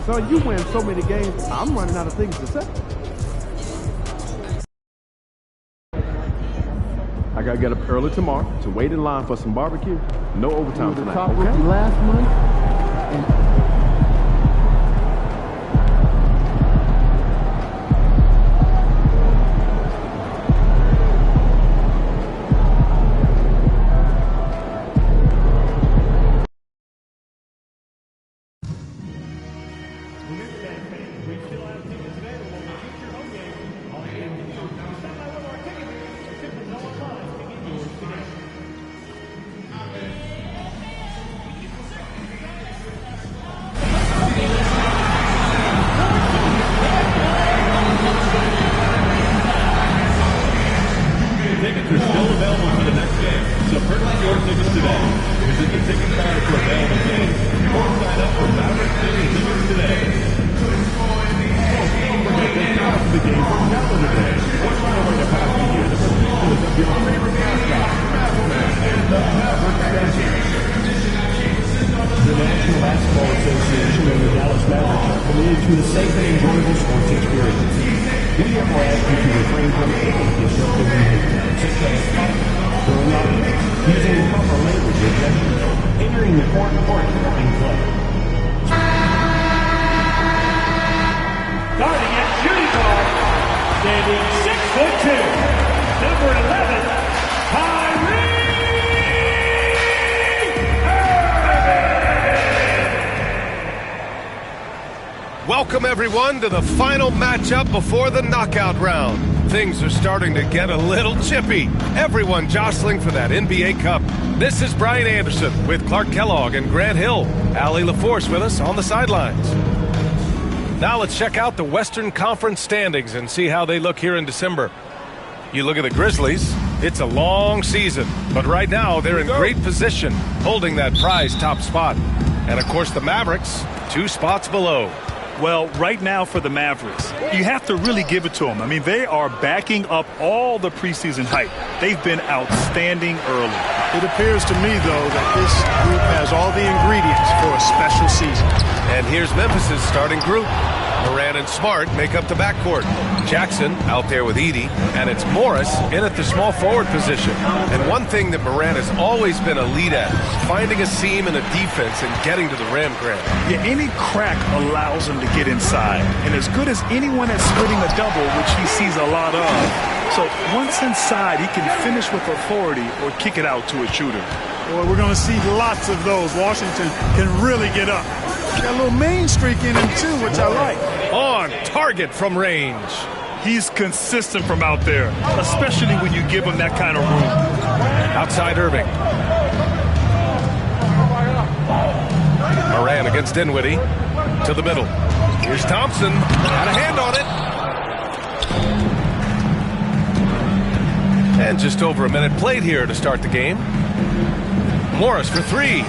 So you win so many games, I'm running out of things to say. I gotta get up early tomorrow to wait in line for some barbecue. No overtime tonight. Top rookie last month. Welcome, everyone, to the final matchup before the knockout round. Things are starting to get a little chippy. Everyone jostling for that NBA Cup. This is Brian Anderson with Clark Kellogg and Grant Hill. Allie LaForce with us on the sidelines. Now let's check out the Western Conference standings and see how they look here in December. You look at the Grizzlies, it's a long season, but right now they're in great position, holding that prize top spot. And of course the Mavericks, 2 spots below. Well, right now for the Mavericks, you have to really give it to them. I mean, they are backing up all the preseason hype. They've been outstanding early. It appears to me, though, that this group has all the ingredients for a special season. And here's Memphis's starting group. Morant and Smart make up the backcourt. Jackson out there with Edey, and it's Morris in at the small forward position. And one thing that Morant has always been a lead at, finding a seam in a defense and getting to the rim, Grant. Yeah, any crack allows him to get inside. And as good as anyone at splitting a double, which he sees a lot of. So once inside, he can finish with authority or kick it out to a shooter. Boy, we're going to see lots of those. Washington can really get up. Got a little main streak in him, too, which I like. On target from range. He's consistent from out there, especially when you give him that kind of room. Outside Irving. Morant against Dinwiddie. To the middle. Here's Thompson. Got a hand on it. And just over a minute played here to start the game. Morris for 3.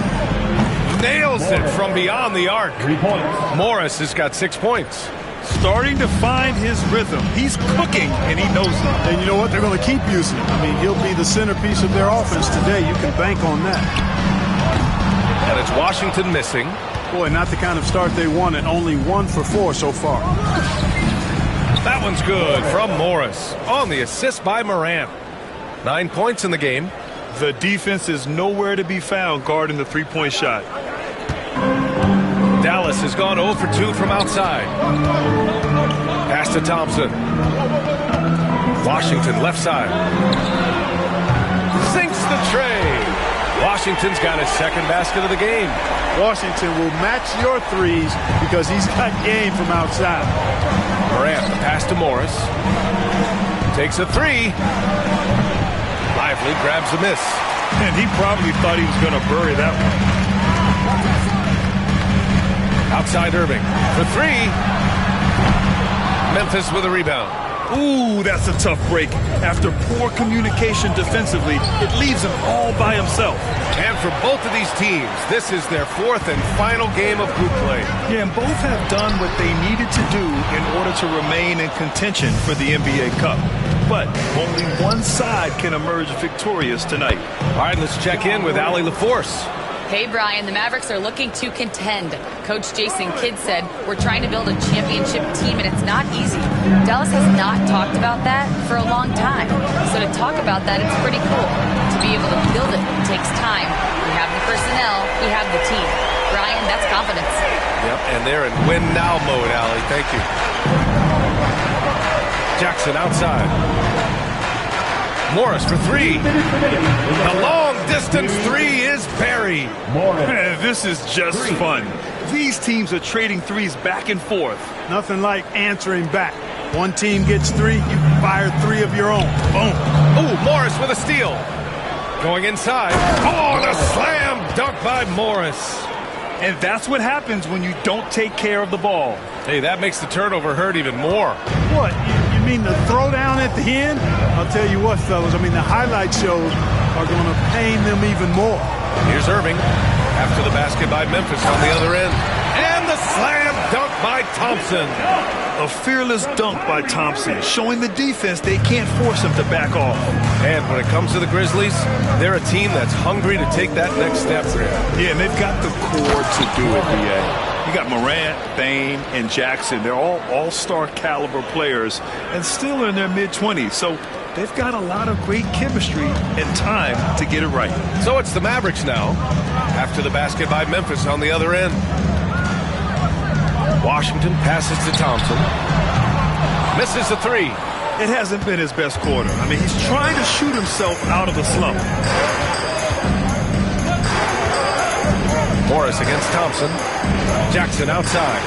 Nails it from beyond the arc. 3 points. Morris has got 6 points. Starting to find his rhythm. He's cooking, and he knows it. And you know what? They're going to keep using him. I mean, he'll be the centerpiece of their offense today. You can bank on that. And it's Washington missing. Boy, not the kind of start they wanted. Only 1 for 4 so far. That one's good from Morris on the assist by Morant. 9 points in the game. The defense is nowhere to be found guarding the three-point shot. Dallas has gone 0 for 2 from outside. Pass to Thompson. Washington left side. Sinks the tray. Washington's got his second basket of the game. Washington will match your threes because he's got game from outside. Morant, the pass to Morris. Takes a 3. Lively grabs a miss. And he probably thought he was going to bury that one. Outside Irving for 3. Memphis with a rebound. Ooh, that's a tough break. After poor communication defensively, it leaves him all by himself. And for both of these teams, this is their 4th and final game of group play. Yeah, and both have done what they needed to do in order to remain in contention for the NBA Cup. But only one side can emerge victorious tonight. All right, let's check in with Allie LaForce. Hey, Brian, the Mavericks are looking to contend. Coach Jason Kidd said, we're trying to build a championship team, and it's not easy. Dallas has not talked about that for a long time. So to talk about that, it's pretty cool. To be able to build it takes time. We have the personnel, we have the team. Brian, that's confidence. Yep, and they're in win-now mode, Allie. Thank you. Jackson outside. Morris for three. The long-distance three is buried. Man, this is just fun. These teams are trading threes back and forth. Nothing like answering back. One team gets three, you fire three of your own. Boom. Ooh, Morris with a steal. Going inside. Oh, the slam dunk by Morris. And that's what happens when you don't take care of the ball. Hey, that makes the turnover hurt even more. What? You mean the throwdown at the end? I'll tell you what, fellas. I mean, the highlight shows are going to pain them even more. Here's Irving. After the basket by Memphis on the other end. And the slam dunk by Thompson. A fearless dunk by Thompson, showing the defense they can't force him to back off. And when it comes to the Grizzlies, they're a team that's hungry to take that next step. Yeah, and they've got the core to do it, B.A. You got Morant, Bane, and Jackson. They're all all-star caliber players and still in their mid-20s. So they've got a lot of great chemistry and time to get it right. So it's the Mavericks now. After the basket by Memphis on the other end. Washington passes to Thompson. Misses the three. It hasn't been his best quarter. I mean, he's trying to shoot himself out of the slump. Morris against Thompson. Jackson outside.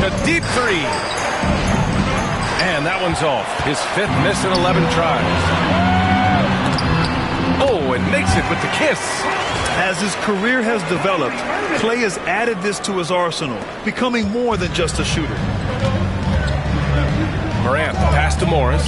A deep three. And that one's off. His fifth miss in 11 tries. Oh, and makes it with the kiss. As his career has developed, Klay has added this to his arsenal, becoming more than just a shooter. Morant, pass to Morris.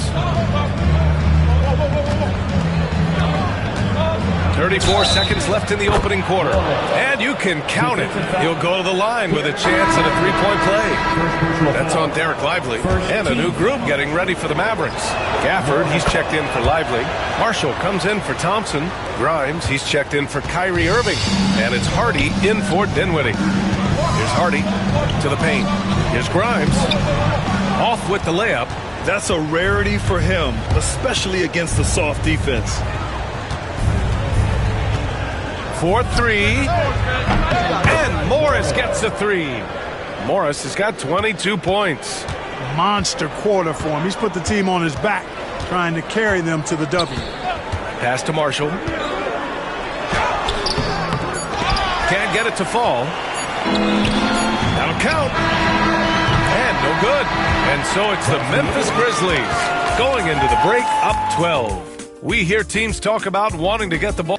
34 seconds left in the opening quarter. And you can count it. He'll go to the line with a chance at a three-point play. That's on Derek Lively. And a new group getting ready for the Mavericks. Gafford, he's checked in for Lively. Marshall comes in for Thompson. Grimes, he's checked in for Kyrie Irving. And it's Hardy in for Dinwiddie. Here's Hardy to the paint. Here's Grimes. Off with the layup. That's a rarity for him, especially against a soft defense. 4-3. And Morris gets a three. Morris has got 22 points. Monster quarter for him. He's put the team on his back, trying to carry them to the W. Pass to Marshall. Can't get it to fall. That'll count. And no good. And so it's the Memphis Grizzlies going into the break up 12. We hear teams talk about wanting to get the ball.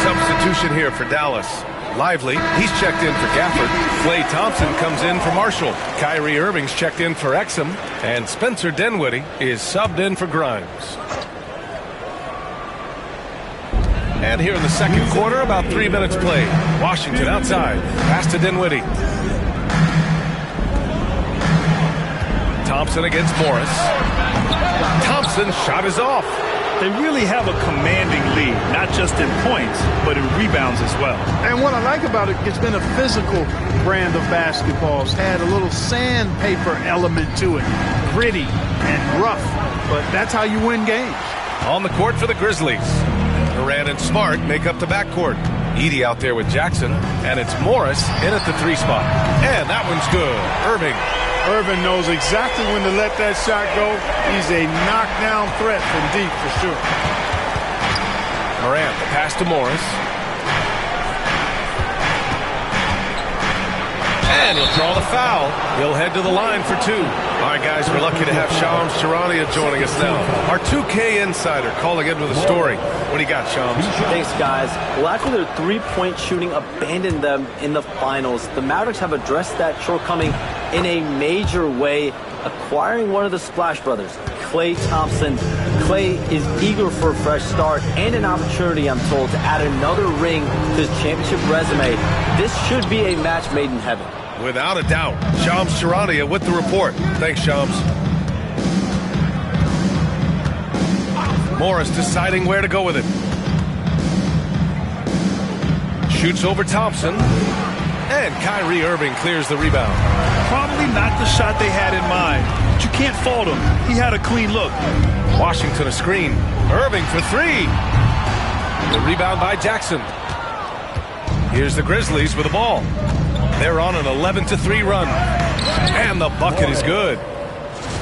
Substitution here for Dallas. Lively, he's checked in for Gafford. Klay Thompson comes in for Marshall. Kyrie Irving's checked in for Exum. And Spencer Dinwiddie is subbed in for Grimes. And here in the second quarter, about 3 minutes played. Washington outside. Pass to Dinwiddie. Thompson against Morris. Thompson's shot is off. They really have a commanding lead, not just in points, but in rebounds as well. And what I like about it, it's been a physical brand of basketball. It's had a little sandpaper element to it. Gritty and rough, but that's how you win games. On the court for the Grizzlies. Durant and Smart make up the backcourt. Edie out there with Jackson, and it's Morris in at the three spot. And that one's good. Irving. Irving knows exactly when to let that shot go. He's a knockdown threat from deep for sure. Morant, the pass to Morris. And he'll draw the foul. He'll head to the line for two. All right, guys, we're lucky to have Shams Charania joining us now. Our 2K insider calling in with a story. What do you got, Shams? Thanks, guys. Well, after their three-point shooting abandoned them in the finals, the Mavericks have addressed that shortcoming in a major way, acquiring one of the Splash Brothers, Klay Thompson. Klay is eager for a fresh start and an opportunity, I'm told, to add another ring to his championship resume. This should be a match made in heaven. Without a doubt. Shams Charania with the report. Thanks, Shams. Morris deciding where to go with it. Shoots over Thompson. And Kyrie Irving clears the rebound. Probably not the shot they had in mind, but you can't fault him. He had a clean look. Washington a screen. Irving for three. The rebound by Jackson. Here's the Grizzlies with the ball. They're on an 11-3 run. And the bucket is good.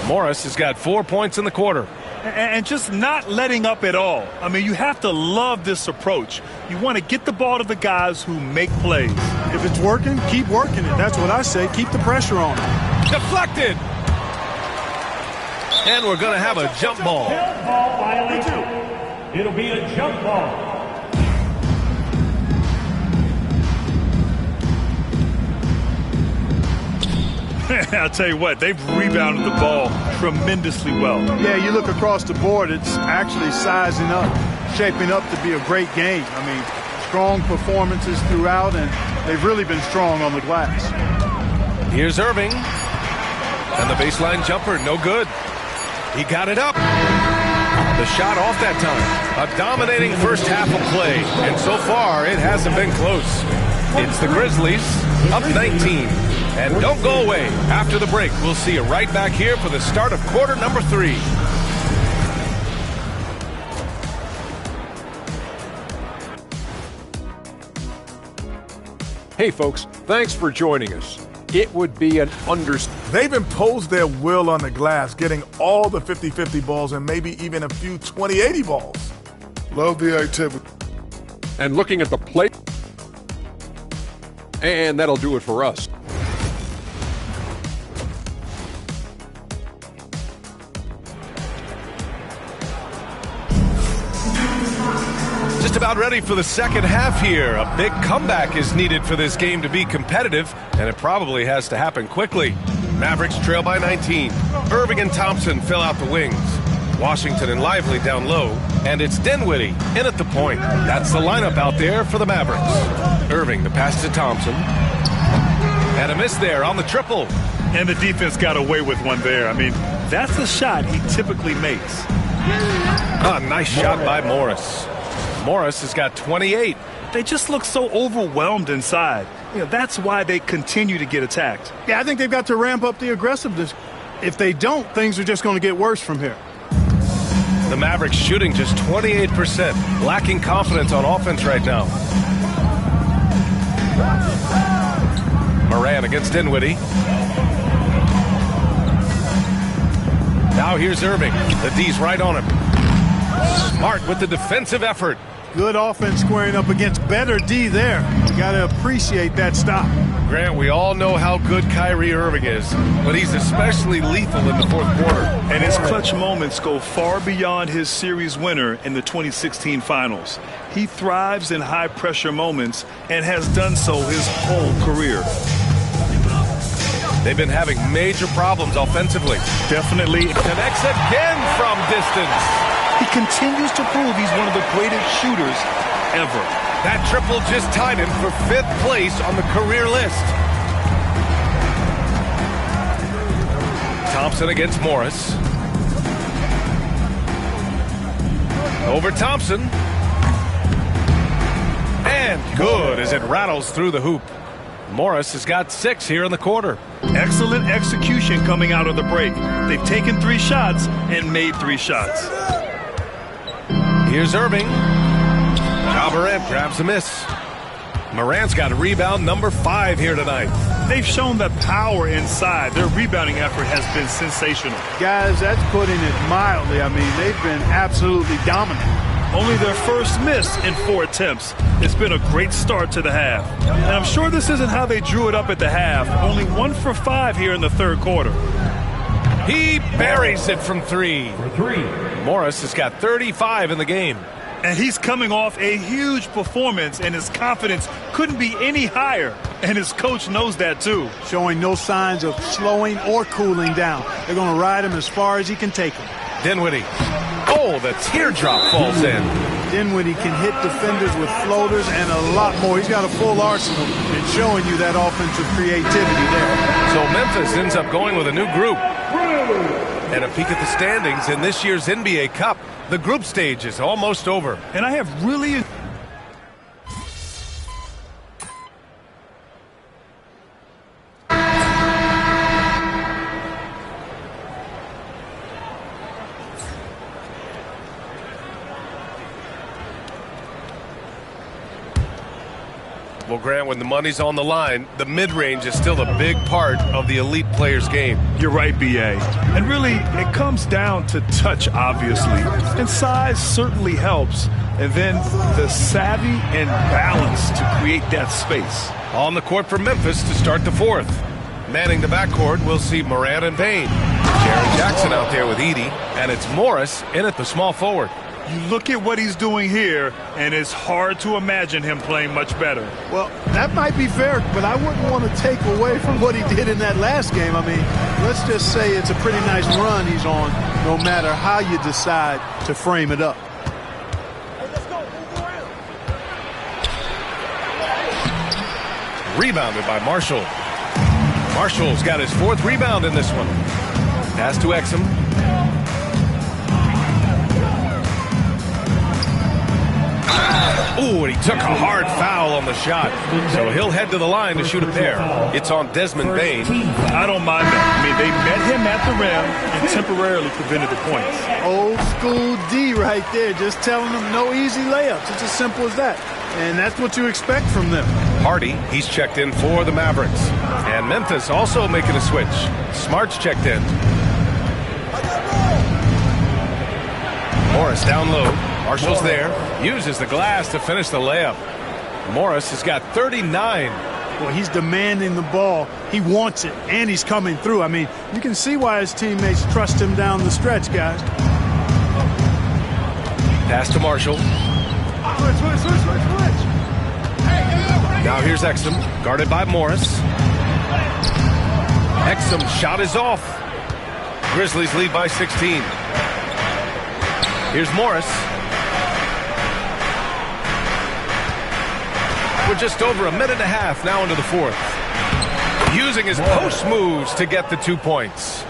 Morris has got 4 points in the quarter. And just not letting up at all. I mean, you have to love this approach. You want to get the ball to the guys who make plays. If it's working, keep working it. That's what I say. Keep the pressure on it. Deflected. And we're going to have a jump ball. Ball violation. It'll be a jump ball. I'll tell you what, they've rebounded the ball tremendously well. Yeah, you look across the board, it's actually sizing up, shaping up to be a great game. I mean, strong performances throughout, and they've really been strong on the glass. Here's Irving. And the baseline jumper, no good. He got it up. The shot off that time. A dominating first half of play. And so far, it hasn't been close. It's the Grizzlies up 19. And don't go away. After the break, we'll see you right back here for the start of quarter number 3. Hey, folks, thanks for joining us. It would be an understatement. They've imposed their will on the glass, getting all the 50-50 balls and maybe even a few 20-80 balls. Love the activity. And looking at the play. And that'll do it for us. Just about ready for the second half here. A big comeback is needed for this game to be competitive, and it probably has to happen quickly. Mavericks trail by 19. Irving and Thompson fill out the wings. Washington and Lively down low, and it's Dinwiddie in at the point. That's the lineup out there for the Mavericks. Irving, the pass to Thompson. And a miss there on the triple. And the defense got away with one there. I mean, that's the shot he typically makes. A nice shot by Morris. Morris has got 28. They just look so overwhelmed inside. You know, that's why they continue to get attacked. Yeah, I think they've got to ramp up the aggressiveness. If they don't, things are just going to get worse from here. The Mavericks shooting just 28%, lacking confidence on offense right now. Moran against Dinwiddie. Now here's Irving. The D's right on him. Smart with the defensive effort. Good offense squaring up against better D there. You got to appreciate that stop. Grant, we all know how good Kyrie Irving is, but he's especially lethal in the fourth quarter. And his clutch moments go far beyond his series winner in the 2016 finals. He thrives in high-pressure moments and has done so his whole career. They've been having major problems offensively. Definitely. Connects again from distance. He continues to prove he's one of the greatest shooters ever. That triple just tied him for 5th place on the career list. Thompson against Morris. Over Thompson. And good as it rattles through the hoop. Morris has got 6 here in the quarter. Excellent execution coming out of the break. They've taken 3 shots and made 3 shots. Here's Irving. Alvarez grabs a miss. Morant's got rebound number 5 here tonight. They've shown the power inside. Their rebounding effort has been sensational. Guys, that's putting it mildly. I mean, they've been absolutely dominant. Only their first miss in 4 attempts. It's been a great start to the half. And I'm sure this isn't how they drew it up at the half. Only 1 for 5 here in the third quarter. He buries it from 3. Morris has got 35 in the game. And he's coming off a huge performance, and his confidence couldn't be any higher. And his coach knows that, too. Showing no signs of slowing or cooling down. They're going to ride him as far as he can take him. Dinwiddie. Oh, the teardrop falls in. Dinwiddie can hit defenders with floaters and a lot more. He's got a full arsenal and showing you that offensive creativity there. So Memphis ends up going with a new group. And a peek at the standings in this year's NBA Cup. The group stage is almost over. And I have really... Well, Grant, when the money's on the line, the mid-range is still a big part of the elite player's game. You're right, B.A. And really, it comes down to touch, obviously. And size certainly helps. And then the savvy and balance to create that space. On the court for Memphis to start the fourth. Manning the backcourt, we'll see Morant and Payne. Jaren Jackson out there with Edey. And it's Morris in at the small forward. You look at what he's doing here, and it's hard to imagine him playing much better. Well, that might be fair, but I wouldn't want to take away from what he did in that last game. I mean, let's just say it's a pretty nice run he's on, no matter how you decide to frame it up. Rebounded by Marshall. Marshall's got his fourth rebound in this one. Pass to Exum. Ooh, and he took a hard foul on the shot. So he'll head to the line to shoot a pair. It's on Desmond Bane. I don't mind that. I mean, they met him at the rim and temporarily prevented the points. Old school D right there, just telling them no easy layups. It's as simple as that. And that's what you expect from them. Hardy, he's checked in for the Mavericks. And Memphis also making a switch. Smart's checked in. Morris down low. Marshall's there. Uses the glass to finish the layup. Morris has got 39. Well, he's demanding the ball. He wants it, and he's coming through. I mean, you can see why his teammates trust him down the stretch, guys. Pass to Marshall. Now here's Exum, guarded by Morris. Exum shot is off. Grizzlies lead by 16. Here's Morris. We're just over a minute and a half now into the fourth. Using his post moves to get the 2 points.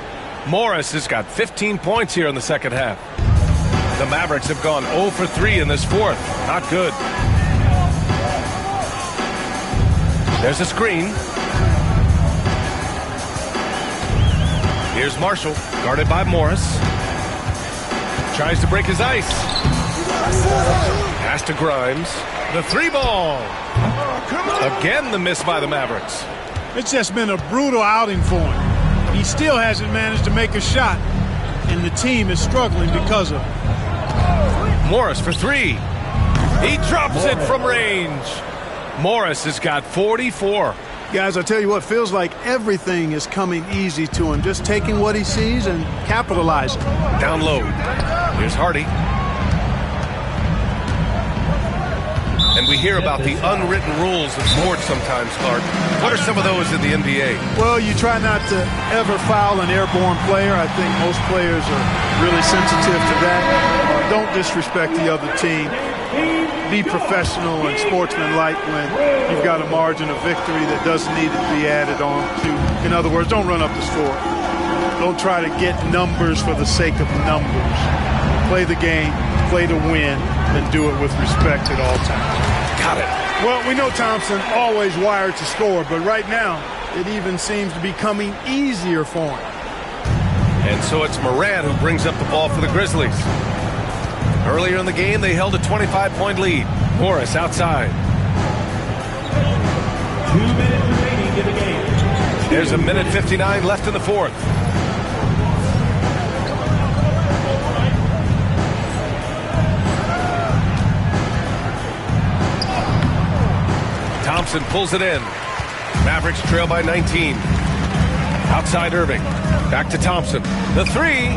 Morris has got 15 points here in the second half. The Mavericks have gone 0 for 3 in this fourth. Not good. There's a screen. Here's Marshall, guarded by Morris. Tries to break his ice. Pass to Grimes. The three ball. Again, the miss by the Mavericks. It's just been a brutal outing for him. He still hasn't managed to make a shot, and the team is struggling because of it. Morris for three. He drops it from range. Morris has got 44. Guys, I tell you what, feels like everything is coming easy to him. Just taking what he sees and capitalizing. Down low. Here's Hardy. And we hear about the unwritten rules of sports sometimes, Clark. What are some of those in the NBA? Well, you try not to ever foul an airborne player. I think most players are really sensitive to that. Don't disrespect the other team. Be professional and sportsmanlike when you've got a margin of victory that doesn't need to be added on to. In other words, don't run up the score. Don't try to get numbers for the sake of numbers. Play the game, play to win, and do it with respect at all times. Got it. Well, we know Thompson always wired to score, but right now it even seems to be coming easier for him. And so it's Morant who brings up the ball for the Grizzlies. Earlier in the game, they held a 25-point lead. Morris outside. 2 minutes remaining in the game. There's a minute 59 left in the fourth. Thompson pulls it in. Mavericks trail by 19. Outside Irving. Back to Thompson. The three.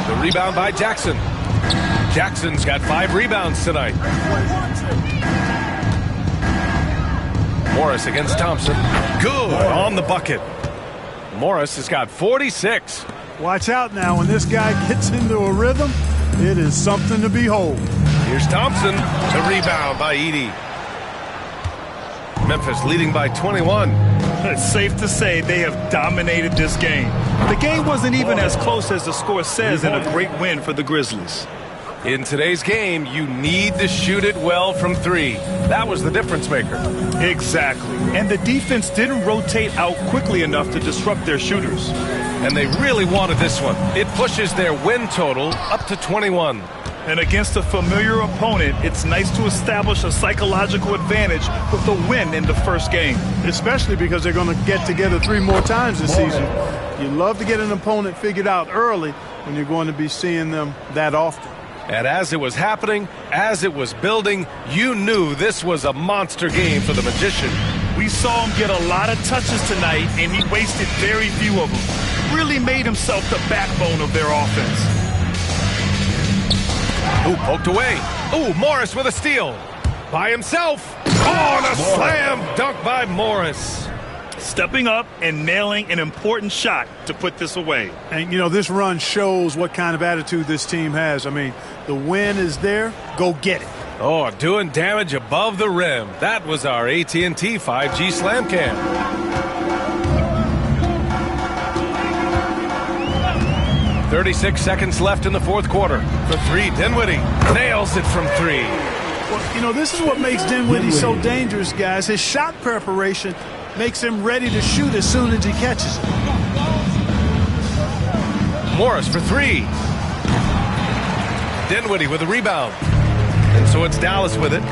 The rebound by Jackson. Jackson's got 5 rebounds tonight. Morris against Thompson. Good on the bucket. Morris has got 46. Watch out now. When this guy gets into a rhythm, it is something to behold. Here's Thompson. The rebound by Edey. Memphis leading by 21. It's safe to say they have dominated this game. The game wasn't even as close as the score says in a great win for the Grizzlies. In today's game, you need to shoot it well from three. That was the difference maker. Exactly. And the defense didn't rotate out quickly enough to disrupt their shooters. And they really wanted this one. It pushes their win total up to 21. And against a familiar opponent, it's nice to establish a psychological advantage with a win in the first game. Especially because they're going to get together 3 more times this season. You love to get an opponent figured out early when you're going to be seeing them that often. And as it was happening, as it was building, you knew this was a monster game for the Magician. We saw him get a lot of touches tonight, and he wasted very few of them. Really made himself the backbone of their offense. Ooh, poked away. Ooh, Morris with a steal. By himself. Oh, and a slam dunk by Morris. Stepping up and nailing an important shot to put this away. And, you know, this run shows what kind of attitude this team has. I mean, the win is there. Go get it. Oh, doing damage above the rim. That was our AT&T 5G Slam Cam. .36 seconds left in the fourth quarter. For three, Dinwiddie nails it from three. Well, you know, this is what makes Dinwiddie so dangerous, guys. His shot preparation makes him ready to shoot as soon as he catches it. Morris for three. Dinwiddie with a rebound. And so it's Dallas with it.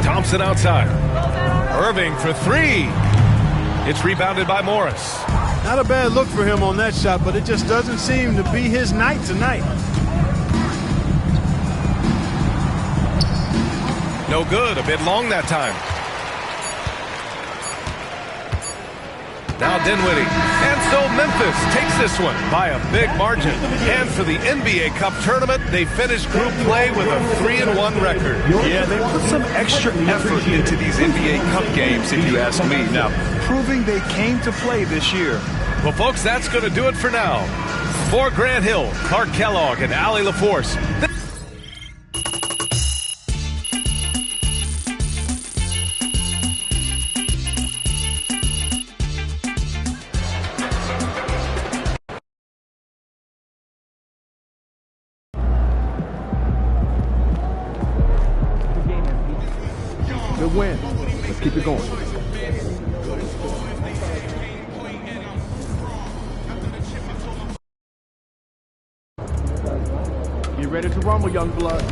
Thompson outside. Irving for three. It's rebounded by Morris. Not a bad look for him on that shot, but it just doesn't seem to be his night tonight. No good. A bit long that time. Now Dinwiddie. And so Memphis takes this one by a big margin. And for the NBA Cup tournament, they finished group play with a 3-1 record. Yeah, they put some extra effort into these NBA Cup games, if you ask me. Now, proving they came to play this year. Well, folks, that's going to do it for now. For Grant Hill, Clark Kellogg, and Allie LaForce. Good win. Let's keep it going. Get ready to rumble, young blood.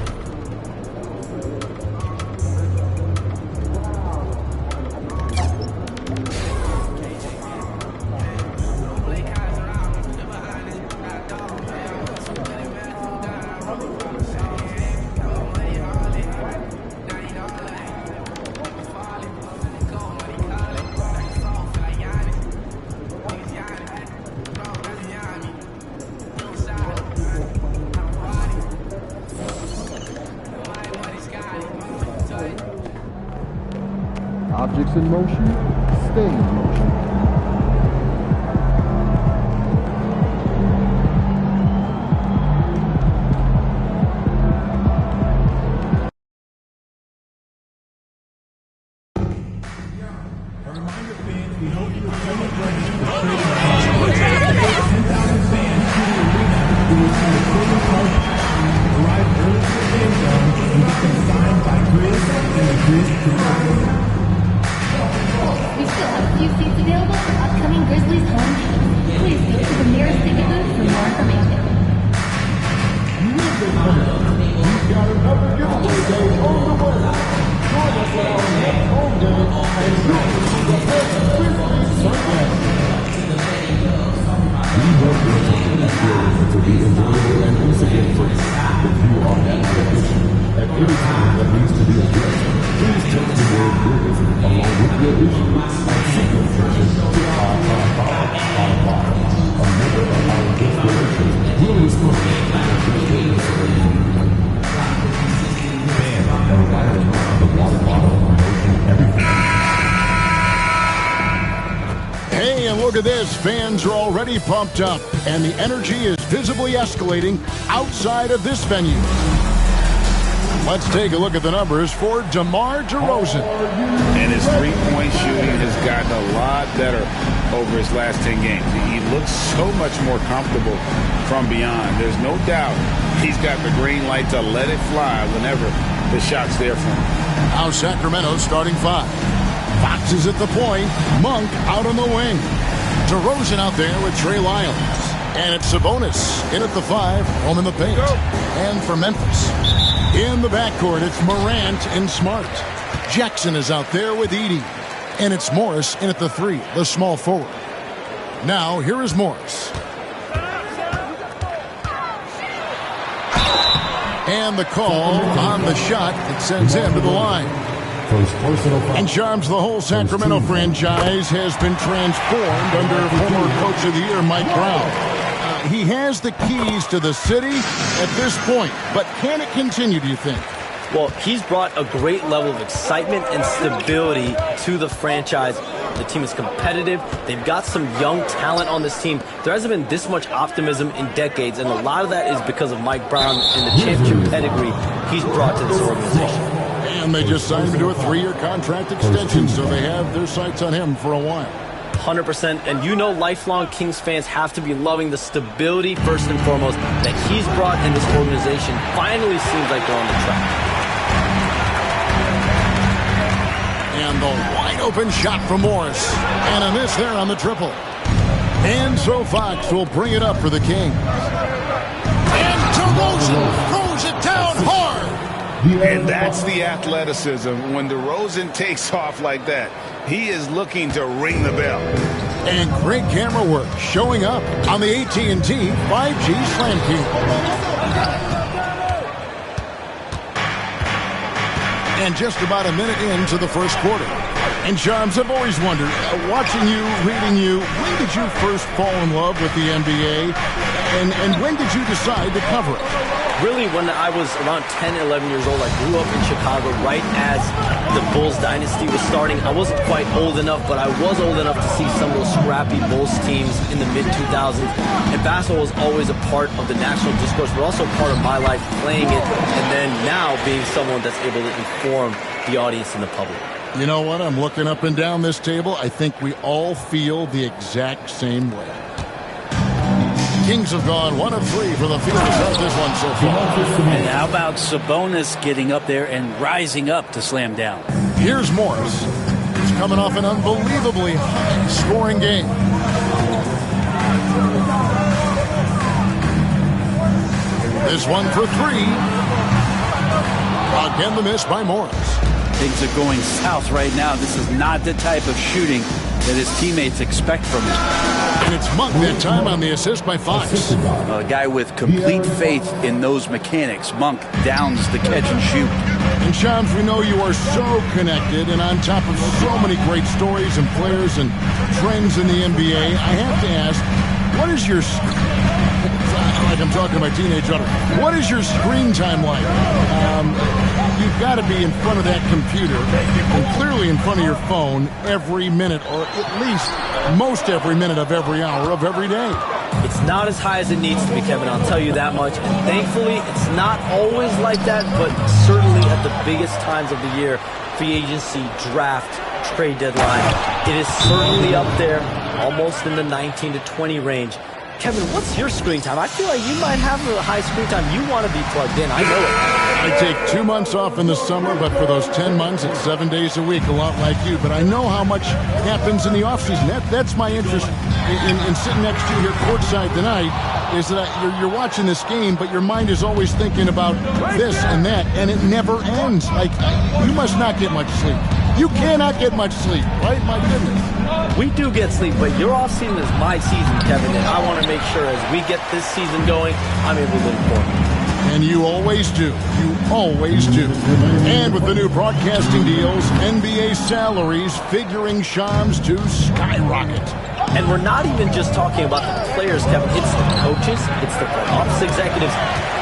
Objects in motion, stay in motion. We still have a few seats available for upcoming Grizzlies home games. Please go to the nearest ticket booth for more information. We've got another giveaway day on the way. Join us at our next home game and join the Grizzlies Sunday. We hope your tournament experience to be enjoyable and incident-free. If you are at the issue at any time that needs to be addressed, please text the word Grizzlies along with your issue at signal section to 55555. A member of our inspiration will respond to the inspiration. Band and lighting the water bottle promotion everything. Hey, and look at this. Fans are already pumped up, and the energy is visibly escalating outside of this venue. Let's take a look at the numbers for DeMar DeRozan. And his three-point shooting has gotten a lot better over his last 10 games. He looks so much more comfortable from beyond. There's no doubt he's got the green light to let it fly whenever the shot's there for him. Now Sacramento's starting five. Fox is at the point. Monk out on the wing. DeRozan out there with Trey Lyles. And it's Sabonis in at the 5, home in the paint. And for Memphis, in the backcourt, it's Morant and Smart. Jackson is out there with Edey. And it's Morris in at the 3, the small forward. Now, here is Morris. And the call on the shot that sends him to the line. And charms, the whole Sacramento franchise has been transformed under former Coach of the Year Mike Brown. He has the keys to the city at this point, but can it continue, do you think? Well, he's brought a great level of excitement and stability to the franchise. The team is competitive. They've got some young talent on this team. There hasn't been this much optimism in decades, and a lot of that is because of Mike Brown and the championship pedigree he's brought to this organization. And they just signed him to a 3-year contract extension, so they have their sights on him for a while. 100%, and you know lifelong Kings fans have to be loving the stability first and foremost that he's brought in this organization. Finally seems like they're on the track. And the wide open shot from Morris. And a miss there on the triple. And so Fox will bring it up for the Kings. And DeRozan throws it down hard. And that's the athleticism. When DeRozan takes off like that, he is looking to ring the bell. And great camera work showing up on the AT&T 5G Slam King. And just about a minute into the first quarter. And Charms, I've always wondered, watching you, reading you, when did you first fall in love with the NBA? And when did you decide to cover it? Really, when I was around 10, 11 years old, I grew up in Chicago right as the Bulls dynasty was starting. I wasn't quite old enough, but I was old enough to see some of those scrappy Bulls teams in the mid-2000s. And basketball was always a part of the national discourse, but also part of my life playing it, and then now being someone that's able to inform the audience and the public. You know what? I'm looking up and down this table. I think we all feel the exact same way. Kings have gone 1 of 3 for the field to start this one so far. And how about Sabonis getting up there and rising up to slam down? Here's Morris. He's coming off an unbelievably high-scoring game. This one for 3. Again, the miss by Morris. Things are going south right now. This is not the type of shooting that his teammates expect from him. And it's Monk that time on the assist by Fox. A guy with complete faith in those mechanics. Monk downs the catch and shoot. And Shams, we know you are so connected and on top of so many great stories and players and trends in the NBA. I have to ask, what is your... like I'm talking to my teenage daughter. What is your screen time like? You've got to be in front of that computer and clearly in front of your phone every minute, or at least most every minute of every hour of every day. It's not as high as it needs to be, Kevin, I'll tell you that much. And thankfully, it's not always like that, but certainly at the biggest times of the year, free agency, draft, trade deadline, it is certainly up there, almost in the 19 to 20 range. Kevin, what's your screen time? I feel like you might have a high screen time. You want to be plugged in. I know it. I take 2 months off in the summer, but for those 10 months, it's 7 days a week, a lot like you. But I know how much happens in the offseason. That's my interest in sitting next to you here courtside tonight, is that you're watching this game, but your mind is always thinking about this and that, and it never ends. Like, you must not get much sleep. You cannot get much sleep, right? My goodness. We do get sleep, but your offseason is my season, Kevin, and I want to make sure as we get this season going, I'm able to inform you. And you always do. You always do. And with the new broadcasting deals, NBA salaries figuring Shams to skyrocket. And we're not even just talking about the players, Kevin. It's the coaches. It's the front office executives.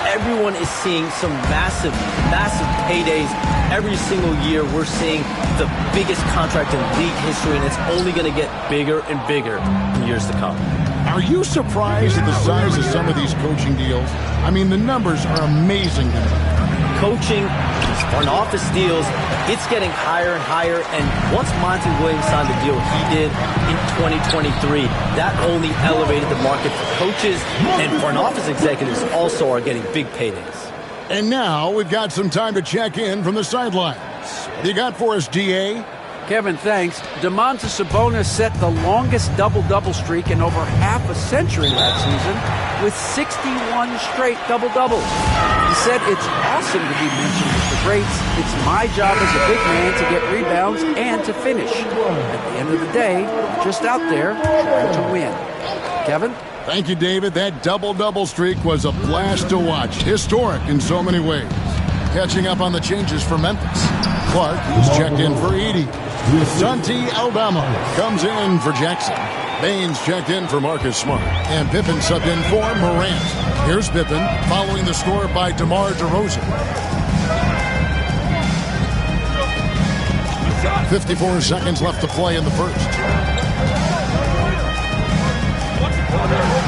Everyone is seeing some massive, massive paydays. Every single year, we're seeing the biggest contract in league history, and it's only going to get bigger and bigger in years to come. Are you surprised at the size of some of these coaching deals? I mean, the numbers are amazing to me. coaching, these front office deals, it's getting higher and higher. And once Monty Williams signed the deal he did in 2023, that only elevated the market for coaches, and front office executives also are getting big paydays. And now we've got some time to check in from the sidelines. What do you got for us, DA? Kevin, thanks. Domantas Sabonis set the longest double-double streak in over half a century last season with 61 straight double-doubles. He said, "It's awesome to be mentioned with the greats. It's my job as a big man to get rebounds and to finish. At the end of the day, I'm just out there trying to win." Kevin? Thank you, David. That double-double streak was a blast to watch. Historic in so many ways. Catching up on the changes for Memphis. Clark, who's checked in for Edey. Santi Aldama comes in for Jackson. Baines checked in for Marcus Smart. And Pippen subbed in for Morant. Here's Pippen following the score by DeMar DeRozan. 54 seconds left to play in the first.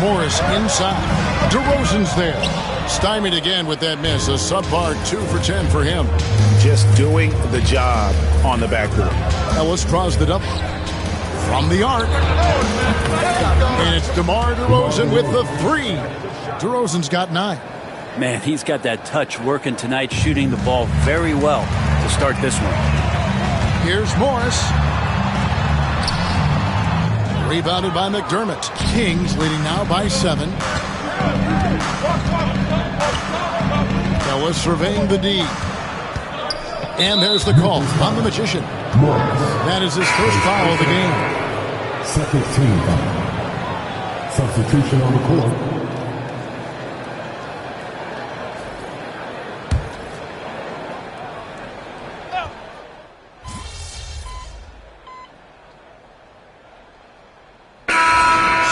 Morris inside. DeRozan's there. Stymied again with that miss. A subpar 2 for 10 for him. Just doing the job on the backboard. Ellis draws the double. From the arc. And it's DeMar DeRozan with the 3. DeRozan's got 9. Man, he's got that touch working tonight, shooting the ball very well to start this one. Here's Morris. Rebounded by McDermott. Kings leading now by 7. Ellis surveying the D. And there's the call on the Magician. That is his first foul of the game. Second team foul. Substitution on the court.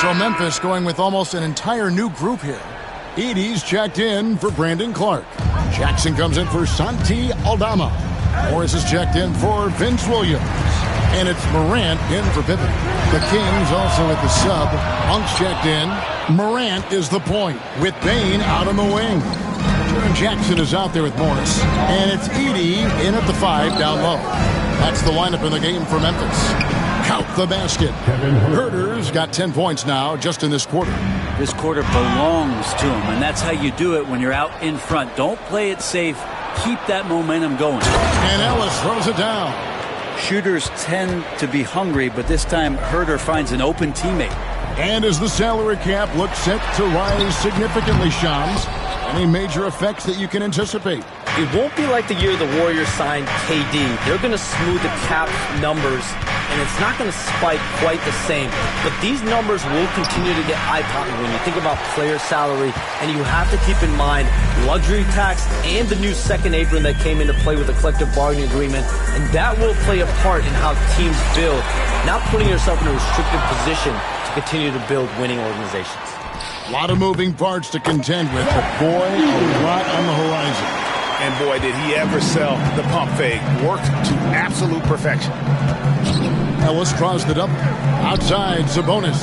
So Memphis going with almost an entire new group here. Edey's checked in for Brandon Clark. Jackson comes in for Santi Aldama. Morris is checked in for Vince Williams. And it's Morant in for Pippen. The Kings also at the sub. Monk's checked in. Morant is the point with Bane out on the wing. Jaren Jackson is out there with Morris. And it's Edey in at the 5 down low. That's the lineup in the game for Memphis. Count the basket. Herder's got 10 points now just in this quarter. This quarter belongs to him, and that's how you do it when you're out in front. Don't play it safe. Keep that momentum going. And Ellis throws it down. Shooters tend to be hungry, but this time Herder finds an open teammate. And as the salary cap looks set to rise significantly, Shams, any major effects that you can anticipate? It won't be like the year the Warriors signed KD. They're going to smooth the cap numbers, and it's not going to spike quite the same. But these numbers will continue to get eye-popping when you think about player salary, and you have to keep in mind luxury tax and the new second apron that came into play with the collective bargaining agreement, and that will play a part in how teams build, not putting yourself in a restricted position to continue to build winning organizations. A lot of moving parts to contend with, but boy, a lot on the horizon. And boy, did he ever sell the pump fake. Worked to absolute perfection. Ellis draws the double. Outside, Sabonis.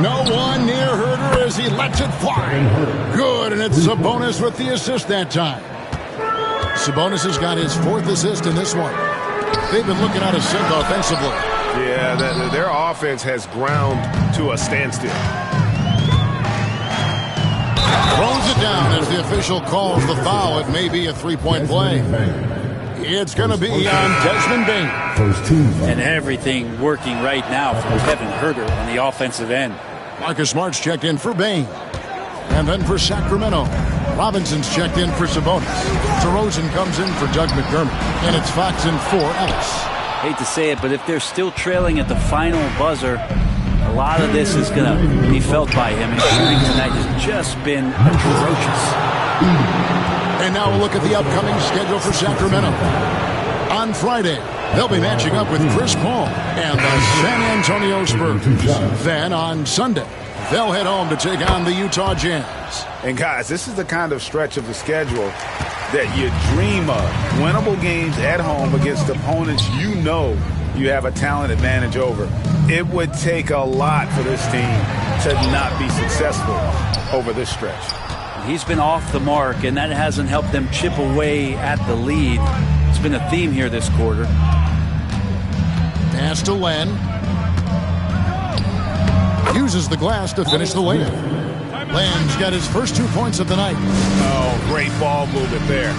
No one near Herder as he lets it fly. Good, and it's Sabonis with the assist that time. Sabonis has got his 4th assist in this one. They've been looking out of sync offensively. Yeah, their offense has ground to a standstill. Throws it down as the official calls the foul. It may be a 3-point play. It's going to be on Desmond Bane. And everything working right now from Kevin Herder on the offensive end. Marcus Smart's checked in for Bane. And then for Sacramento, Robinson's checked in for Sabonis. DeRozan comes in for Doug McDermott. And it's Fox in for Ellis. Hate to say it, but if they're still trailing at the final buzzer, a lot of this is going to be felt by him. His shooting tonight has just been atrocious. And now we'll look at the upcoming schedule for Sacramento. On Friday, they'll be matching up with Chris Paul and the San Antonio Spurs. Then on Sunday, they'll head home to take on the Utah Jazz. And guys, this is the kind of stretch of the schedule that you dream of. Winnable games at home against opponents you know you have a talent advantage over. It would take a lot for this team to not be successful over this stretch. He's been off the mark, and that hasn't helped them chip away at the lead. It's been a theme here this quarter. Pass to Len. Uses the glass to finish the layup. Len's got his first 2 points of the night. Oh, great ball movement there.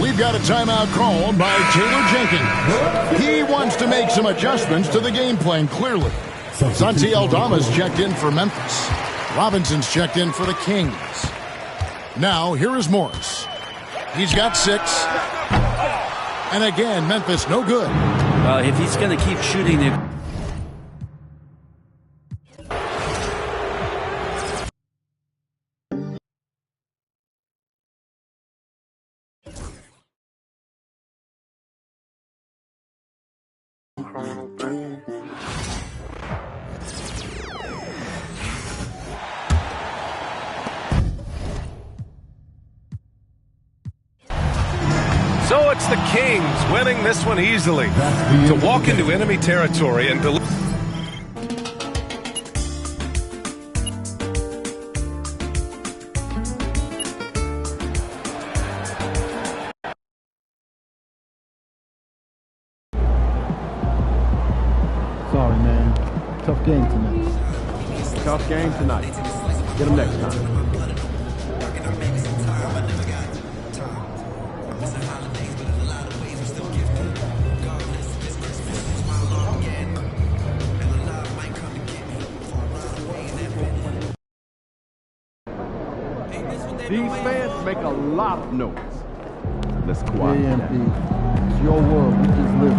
We've got a timeout called by Taylor Jenkins. He wants to make some adjustments to the game plan, clearly. Santi Aldama's checked in for Memphis. Robinson's checked in for the Kings. Now, here is Morris. He's got 6. And again, Memphis no good. If he's going to keep shooting the... So it's the Kings winning this one easily to walk into enemy territory and deliver. Sorry, man. Tough game tonight. Tough game tonight. Get them next time. These fans make a lot of noise. Let's quiet down. AMP. It's your world. We just live it.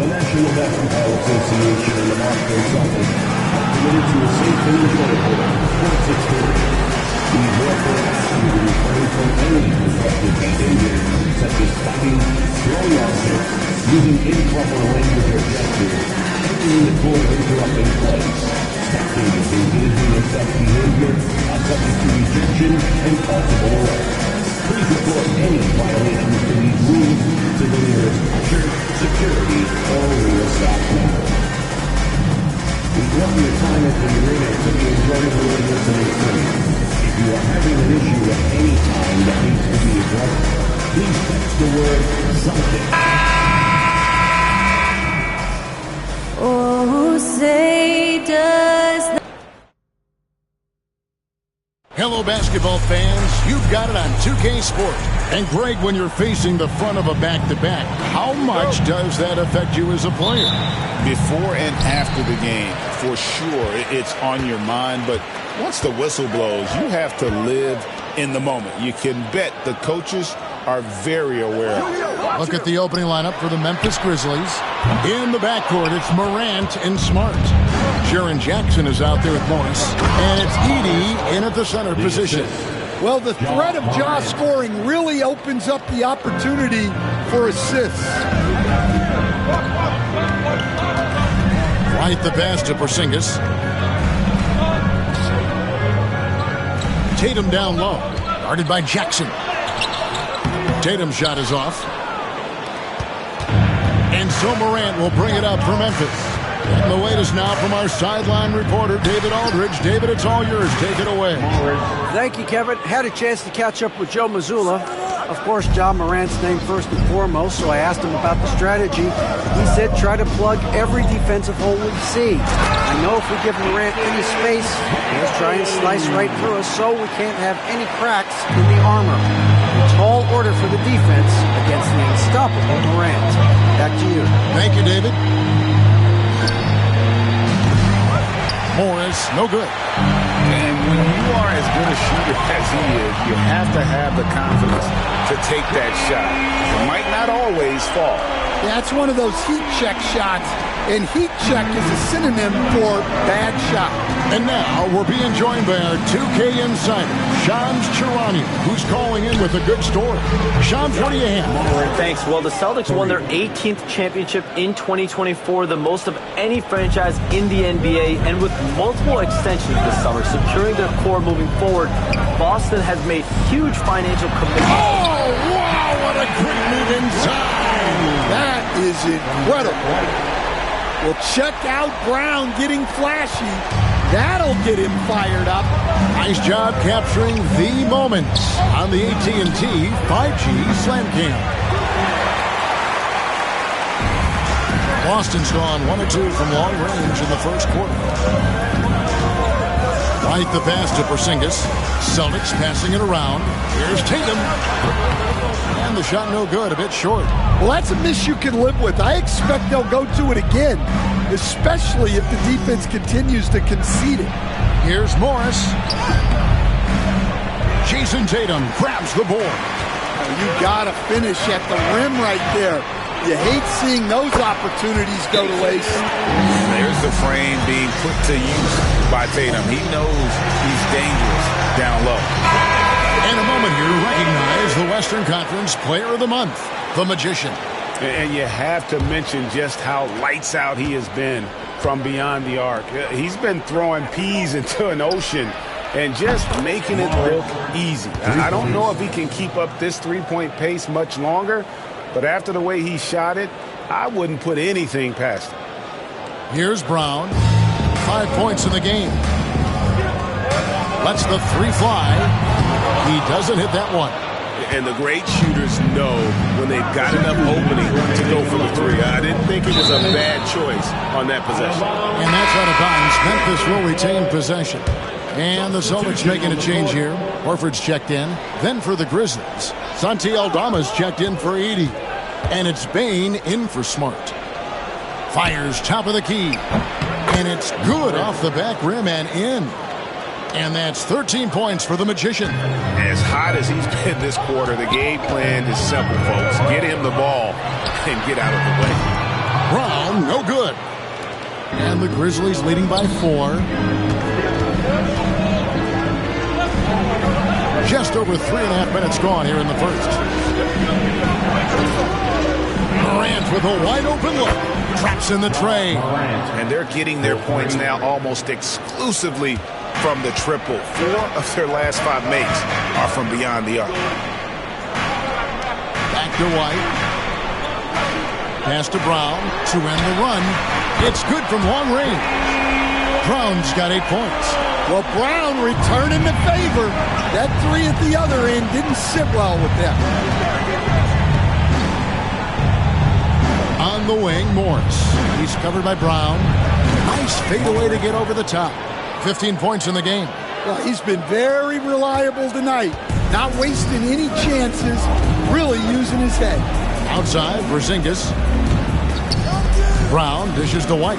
The National Basketball Association and the Boston Celtics are committed to a safe and enjoyable sports experience. We therefore ask you to refrain from any disruptive behavior, such as fighting, throwing objects, using improper language or gestures, entering the court or interrupting plays. Spectators engaging in such behavior are subject to rejection and possible arrest. Please report any violations to these rules to the nearest usher, security, or real staff member. We want your time at the arena to be enjoyable and listening free. If you are having an issue at any time that needs to be addressed, please text the word something. Oh, say does not. Hello, basketball fans. You've got it on 2K Sport. And Greg, when you're facing the front of a back-to-back, how much does that affect you as a player? Before and after the game, for sure, it's on your mind. But once the whistle blows, you have to live in the moment. You can bet the coaches are very aware of it. Look at the opening lineup for the Memphis Grizzlies. In the backcourt, it's Morant and Smart. Jaren Jackson is out there with Morris. And it's Edey in at the center position. Well, the threat of Ja scoring really opens up the opportunity for assists. Right the pass to Porzingis. Tatum down low. Guarded by Jackson. Tatum's shot is off. And so Morant will bring it up for Memphis. And the latest now from our sideline reporter, David Aldridge. David, it's all yours. Take it away. Thank you, Kevin. Had a chance to catch up with Joe Mazzulla. Of course, Ja Morant's name first and foremost, so I asked him about the strategy. He said try to plug every defensive hole we see. I know if we give Morant any space, he'll try and slice right through us, so we can't have any cracks in the armor. A tall order for the defense against the unstoppable Morant. Back to you. Thank you, David. Morris, no good. And when you are as good a shooter as he is, you have to have the confidence to take that shot. It might not always fall. Yeah, it's one of those heat check shots. and heat check is a synonym for bad shot. And now we're being joined by our 2K insider, Shams Charania, who's calling in with a good story. Shams, what do you have? Thanks. Well, the Celtics won their 18th championship in 2024, the most of any franchise in the NBA, and with multiple extensions this summer, securing their core moving forward, Boston has made huge financial commitments. Oh, wow, what a great move inside. That is incredible. Well, check out Brown getting flashy. That'll get him fired up. Nice job capturing the moments on the AT&T 5G Slam Cam. Boston's gone 1 of 2 from long range in the first quarter. Right the pass to Porzingis. Celtics passing it around. Here's Tatum. And the shot no good, a bit short. Well, that's a miss you can live with. I expect they'll go to it again, especially if the defense continues to concede it. Here's Morris. Jason Tatum grabs the board. You gotta finish at the rim right there. You hate seeing those opportunities go to waste. There's the frame being put to use by Tatum. He knows he's dangerous down low. In a moment here, recognize the Western Conference Player of the Month, the Magician. And you have to mention just how lights out he has been from beyond the arc. He's been throwing peas into an ocean and just making it look easy. I don't know if he can keep up this three-point pace much longer, but after the way he shot it, I wouldn't put anything past him. Here's Brown. 5 points in the game. Lets the three fly. He doesn't hit that one. And the great shooters know when they've got enough opening to go for the three. I didn't think it was a bad choice on that possession. And that's out of bounds. Memphis will retain possession. And the Celtics making a change here. Horford's checked in. Then for the Grizzlies, Santi Aldama's checked in for Edey. And it's Bane in for Smart. Fires top of the key. And it's good off the back rim and in. And that's 13 points for the Magician. As hot as he's been this quarter, the game plan is simple, folks. Get him the ball and get out of the way. Brown, no good. And the Grizzlies leading by 4. Just over 3.5 minutes gone here in the first. Morant with a wide open look. Traps in the tray. And they're getting their points now almost exclusively from the triple. 4 of their last 5 makes are from beyond the arc. Back to White. Pass to Brown to end the run. It's good from long range. Brown's got 8 points. Well, Brown returning the favor. That three at the other end didn't sit well with them. On the wing, Morris. He's covered by Brown. Nice fadeaway to get over the top. 15 points in the game. Well, he's been very reliable tonight. Not wasting any chances, really using his head. Outside, Porzingis. Brown dishes to White.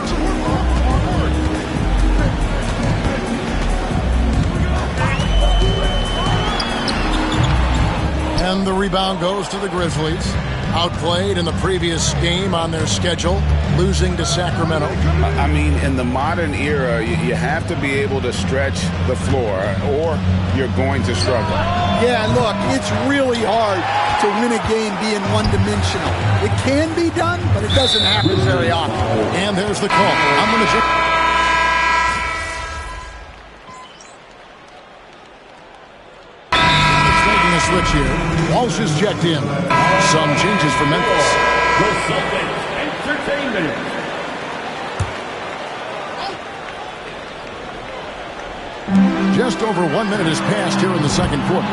And the rebound goes to the Grizzlies. Outplayed in the previous game on their schedule, losing to Sacramento. I mean, in the modern era, you have to be able to stretch the floor or you're going to struggle. Yeah, look, it's really hard to win a game being one-dimensional. It can be done, but it doesn't happen very often. And there's the call. I'm going to... switch here. Walsh is checked in. Some changes for Memphis. The Celtics Entertainment. Just over 1 minute has passed here in the second quarter.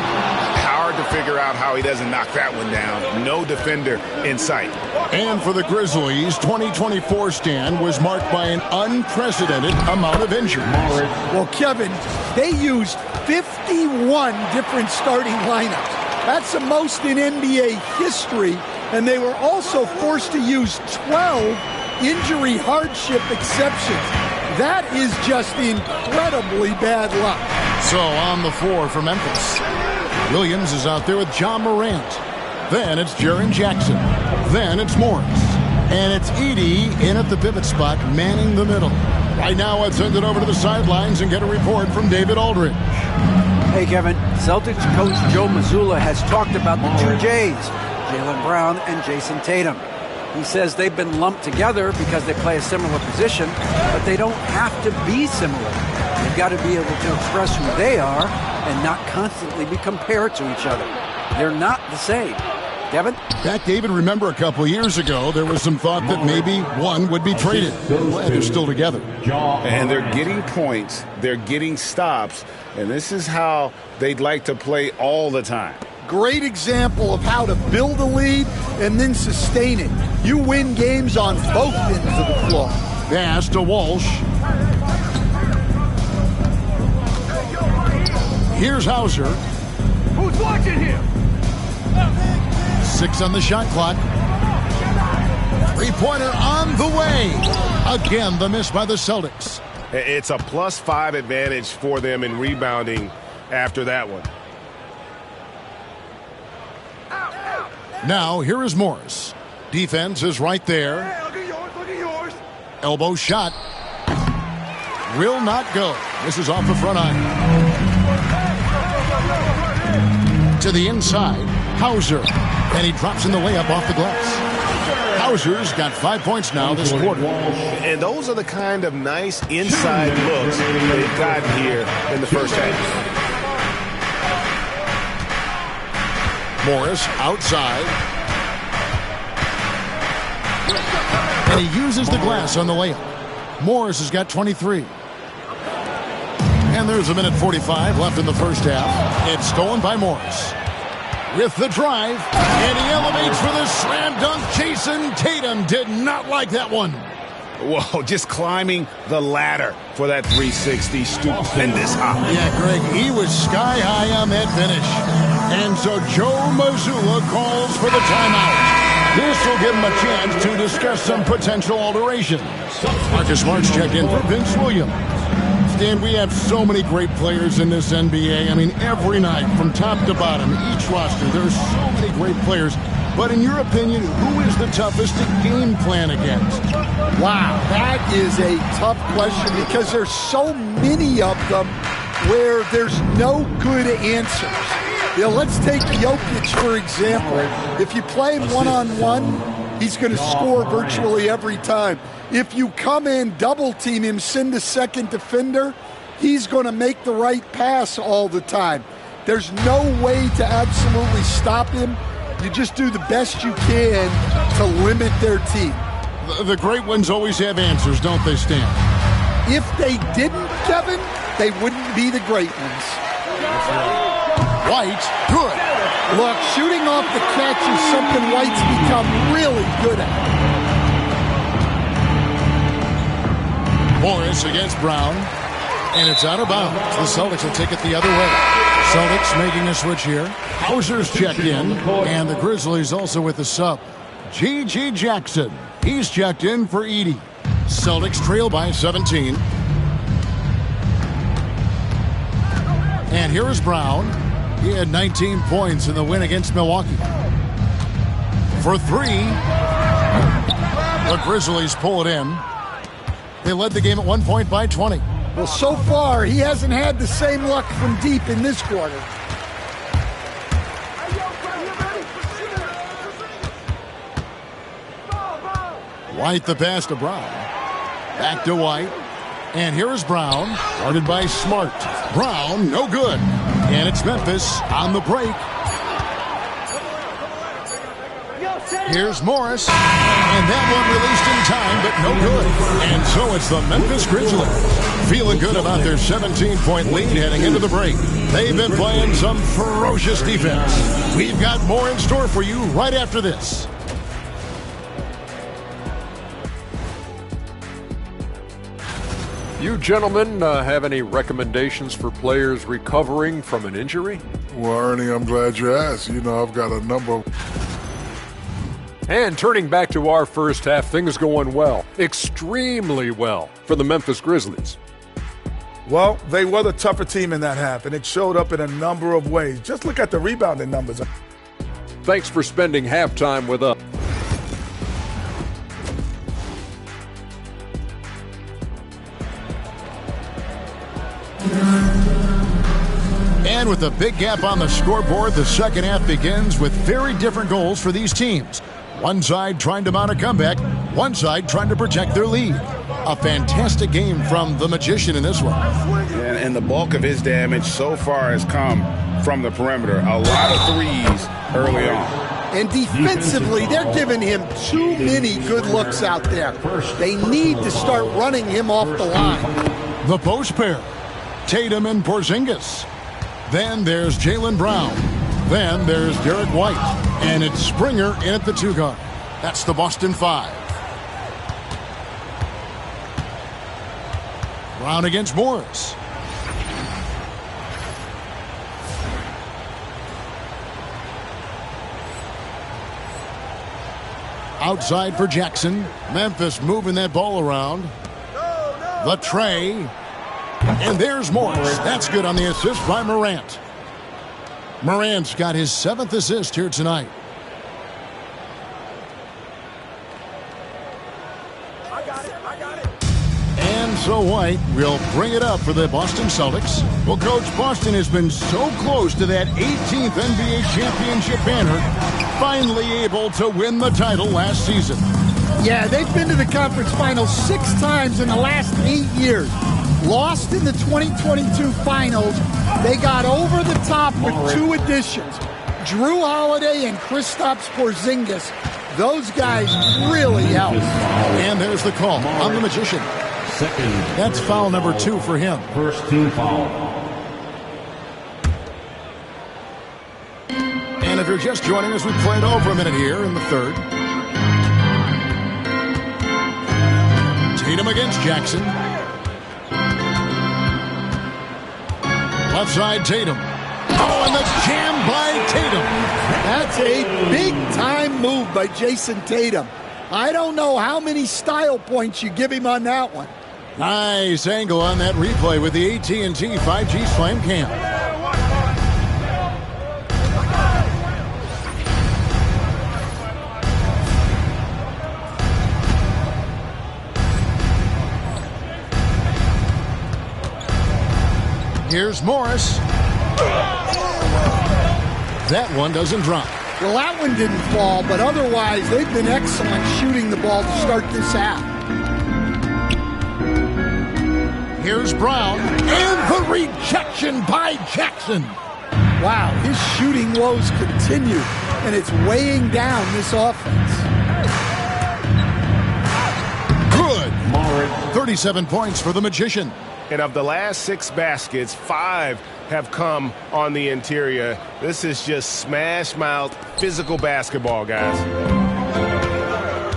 Hard to figure out how he doesn't knock that one down. No defender in sight. And for the Grizzlies, 2024 stand was marked by an unprecedented amount of injuries. Well, Kevin, they used 51 different starting lineups. That's the most in NBA history, and they were also forced to use 12 injury hardship exceptions. That is just incredibly bad luck. So on the floor for Memphis, Williams is out there with John Morant. Then it's Jaren Jackson. Then it's Morris. And it's Edey in at the pivot spot, manning the middle. Right now, let's send it over to the sidelines and get a report from David Aldridge. Hey, Kevin. Celtics coach Joe Mazzulla has talked about the two J's, Jaylen Brown and Jason Tatum. He says they've been lumped together because they play a similar position, but they don't have to be similar. They've got to be able to express who they are and not constantly be compared to each other. They're not the same. Kevin? Back, David, remember a couple of years ago, there was some thought that maybe one would be traded. Glad they're still together. And they're getting points, they're getting stops, and this is how they'd like to play all the time. Great example of how to build a lead and then sustain it. You win games on both ends of the floor. Pass to Walsh. Here's Hauser. Who's watching here? 6 on the shot clock. Three-pointer on the way. Again, the miss by the Celtics. It's a +5 advantage for them in rebounding after that one. Now, here is Morris. Defense is right there. Hey, look at yours. Elbow shot. Will not go. This is off the front iron. To the inside. Hauser. And he drops in the layup off the glass. Hauser's got 5 points now this quarter. And those are the kind of nice inside looks they've gotten here in the first half. Morris outside. And he uses the glass on the layup. Morris has got 23. And there's a minute 45 left in the first half. It's stolen by Morris. With the drive, and he elevates for the slam dunk. Jason Tatum did not like that one. Whoa, just climbing the ladder for that 360 stupendous hop. Yeah, Greg, he was sky high on that finish. And so Joe Mazzulla calls for the timeout. This will give him a chance to discuss some potential alterations. Marcus Smart's checked in for Vince Williams. Dan, we have so many great players in this NBA. I mean, every night, from top to bottom, each roster, there are so many great players. But in your opinion, who is the toughest to game plan against? Wow, that is a tough question because there's so many of them where there's no good answers. You know, let's take Jokic, for example. If you play him one-on-one, he's going to score virtually every time. If you come in, double-team him, send a second defender, he's going to make the right pass all the time. There's no way to absolutely stop him. You just do the best you can to limit their team. The great ones always have answers, don't they, Stan? If they didn't, Kevin, they wouldn't be the great ones. White, good. Look, shooting off the catch is something White's become really good at. Morris against Brown, and it's out of bounds. The Celtics will take it the other way. Celtics making a switch here. Hauser's checked in, and the Grizzlies also with the sub. G.G. Jackson, he's checked in for Edey. Celtics trail by 17. And here is Brown. He had 19 points in the win against Milwaukee. For 3, the Grizzlies pull it in. They led the game at 1 point by 20. Well, so far, he hasn't had the same luck from deep in this quarter. White the pass to Brown. Back to White. And here is Brown, guarded by Smart. Brown, no good. And it's Memphis on the break. Here's Morris, and that one released in time, but no good. And so it's the Memphis Grizzlies feeling good about their 17-point lead heading into the break. They've been playing some ferocious defense. We've got more in store for you right after this. You gentlemen have any recommendations for players recovering from an injury? Well, Ernie, I'm glad you asked. You know, I've got a number of... And turning back to our first half, things going well, extremely well for the Memphis Grizzlies. Well, they were the tougher team in that half, and it showed up in a number of ways. Just look at the rebounding numbers. Thanks for spending halftime with us. And with a big gap on the scoreboard, the second half begins with very different goals for these teams. One side trying to mount a comeback, one side trying to protect their lead. A fantastic game from the Magician in this one. And the bulk of his damage so far has come from the perimeter. A lot of threes early on. And defensively, they're giving him too many good looks out there. They need to start running him off the line. The post pair, Tatum and Porzingis. Then there's Jaylen Brown. Then there's Derek White. And it's Springer in at the 2 guard. That's the Boston 5. Brown against Morris. Outside for Jackson. Memphis moving that ball around. The tray. And there's Morris. That's good on the assist by Morant. Morant's got his 7th assist here tonight. And so White will bring it up for the Boston Celtics. Well, Coach, Boston has been so close to that 18th NBA championship banner, finally able to win the title last season. Yeah, they've been to the conference finals 6 times in the last 8 years. Lost in the 2022 finals. They got over the top with 2 additions. Drew Holiday and Kristaps Porzingis. Those guys really helped. And there's the call on the Magician. That's foul number 2 for him. First team foul. And if you're just joining us, we played over a minute here in the 3rd. Tatum against Jackson. Left side, Tatum. Oh, and the jam by Tatum. That's a big-time move by Jason Tatum. I don't know how many style points you give him on that one. Nice angle on that replay with the AT&T 5G Slam Cam. Here's Morris. That one doesn't drop. Well, that one didn't fall, but otherwise they've been excellent shooting the ball to start this half. Here's Brown, and the rejection by Jackson. Wow, his shooting woes continue, and it's weighing down this offense. Good. 37 points for the Magician. And of the last 6 baskets, 5 have come on the interior. This is just smash-mouth physical basketball, guys.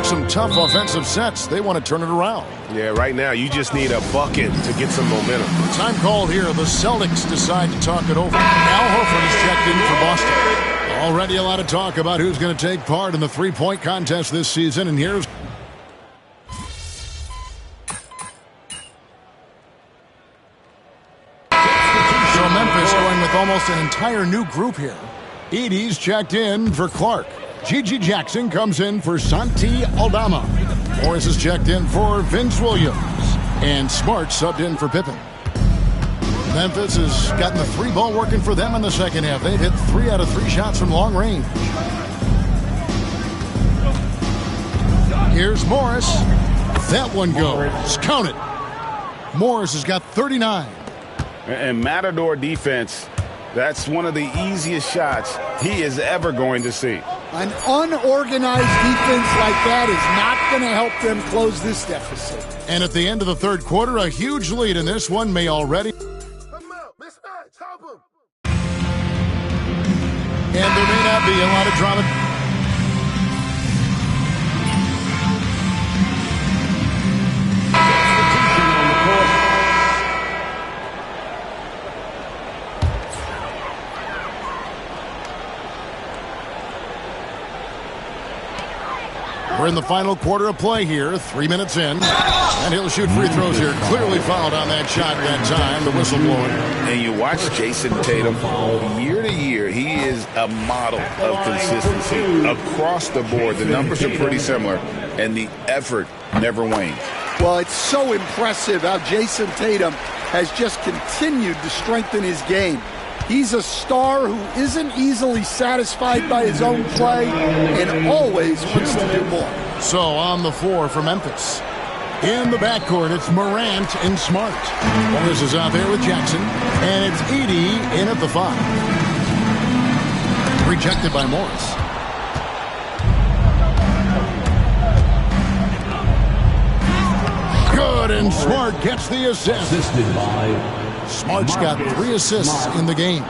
Some tough offensive sets. They want to turn it around. Yeah, right now you just need a bucket to get some momentum. Time called here. The Celtics decide to talk it over. Al Horford is checked in for Boston. Already a lot of talk about who's going to take part in the 3-point contest this season, and here's Memphis going with almost an entire new group here. Edey's checked in for Clark. Gigi Jackson comes in for Santi Aldama. Morris is checked in for Vince Williams. And Smart subbed in for Pippen. Memphis has gotten the 3-ball working for them in the second half. They've hit 3 out of 3 shots from long range. Here's Morris. That one goes. Count it. Morris has got 39. And Matador defense, that's one of the easiest shots he is ever going to see. An unorganized defense like that is not going to help them close this deficit. And at the end of the 3rd quarter, a huge lead in this one may already. And there may not be a lot of drama. We're in the final quarter of play here, 3 minutes in. And he'll shoot free throws here. Clearly fouled on that shot that time, the whistle blowing. And you watch Jason Tatum, year to year, he is a model of consistency. Across the board, the numbers are pretty similar, and the effort never wanes. Well, it's so impressive how Jason Tatum has just continued to strengthen his game. He's a star who isn't easily satisfied by his own play and always wants to do more. So on the floor for Memphis. In the backcourt, it's Morant and Smart. Morris is out there with Jackson, and it's Edey in at the 5. Rejected by Morris. Good, and Smart gets the assist. Assisted by Smart's got 3 assists in the game.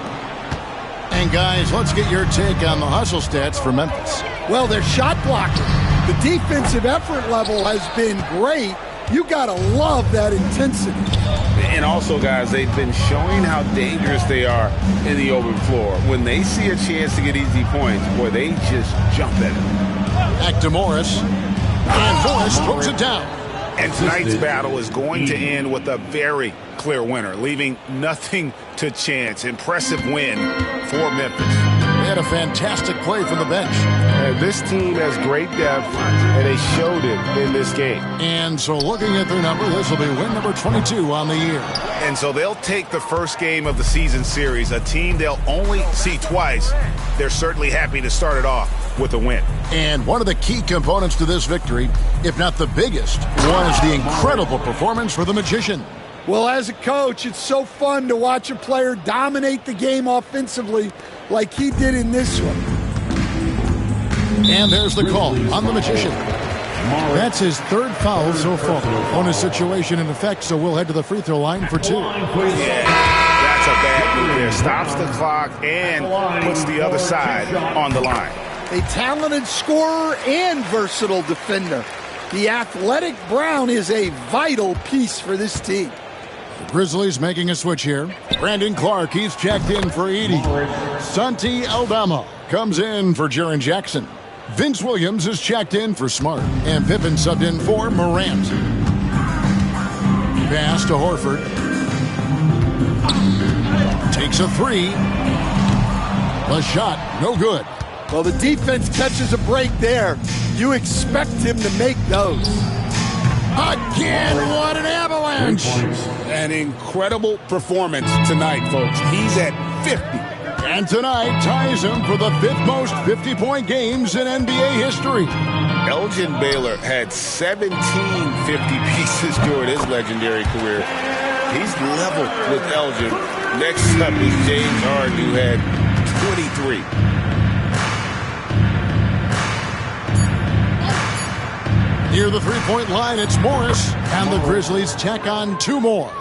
And guys, let's get your take on the hustle stats for Memphis. Well, they're shot blocking. The defensive effort level has been great. You got to love that intensity. And also, guys, they've been showing how dangerous they are in the open floor. When they see a chance to get easy points, boy, they just jump at it. Back to Morris. And Morris throws it down. And tonight's battle is going to end with a very clear winner, leaving nothing to chance. Impressive win for Memphis. They had a fantastic play from the bench. And this team has great depth, and they showed it in this game. And so looking at their number, this will be win number 22 on the year. And so they'll take the first game of the season series, a team they'll only see twice. They're certainly happy to start it off with a win. And one of the key components to this victory, if not the biggest, was the incredible performance for the Magician. Well, as a coach, it's so fun to watch a player dominate the game offensively like he did in this one. And there's the call on the Magician. That's his 3rd foul so far. Bonus situation in effect, so we'll head to the free throw line for 2. Yeah, that's a bad move there. Stops the clock and puts the other side on the line. A talented scorer and versatile defender. The athletic Brown is a vital piece for this team. The Grizzlies making a switch here. Brandon Clark, he's checked in for Edey. Santi Aldama comes in for Jaren Jackson. Vince Williams is checked in for Smart. And Pippen subbed in for Morant. Pass to Horford. Takes a 3. The shot, no good. Well, the defense catches a break there. You expect him to make those. Again, what an avalanche. An incredible performance tonight, folks. He's at 50. And tonight ties him for the 5th most 50-point games in NBA history. Elgin Baylor had 17 50 pieces during his legendary career. He's level with Elgin. Next up is James Harden, who had 23. Near the 3-point line, it's Morris, and the Grizzlies check on 2 more.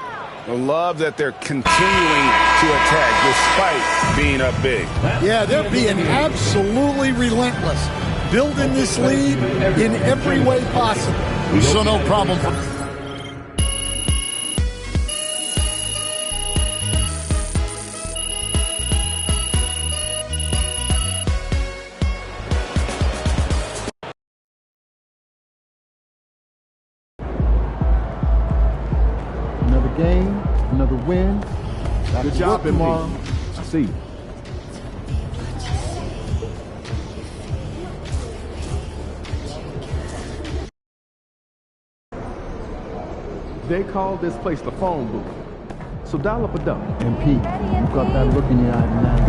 I love that they're continuing to attack despite being up big. Yeah, they're being absolutely relentless, building this lead in every way possible. So no problem for... Another game, another win. Good job, tomorrow. I see you. They call this place the phone booth. So dial up a double. And Pete, you got that look in your eye tonight.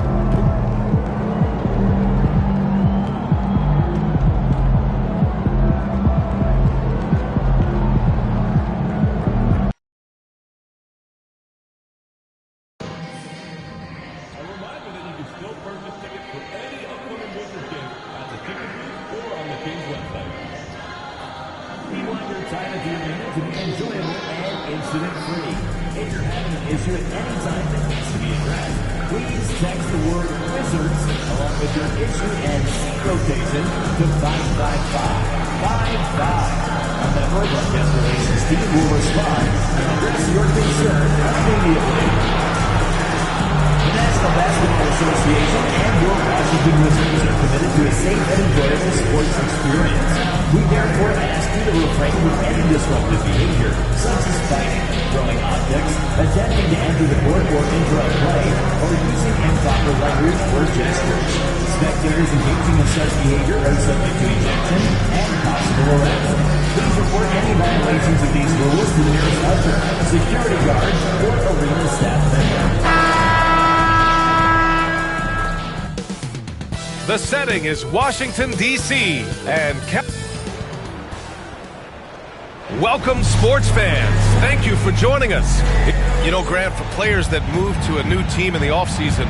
The setting is Washington, D.C. and welcome, sports fans. Thank you for joining us. You know, Grant, for players that move to a new team in the offseason,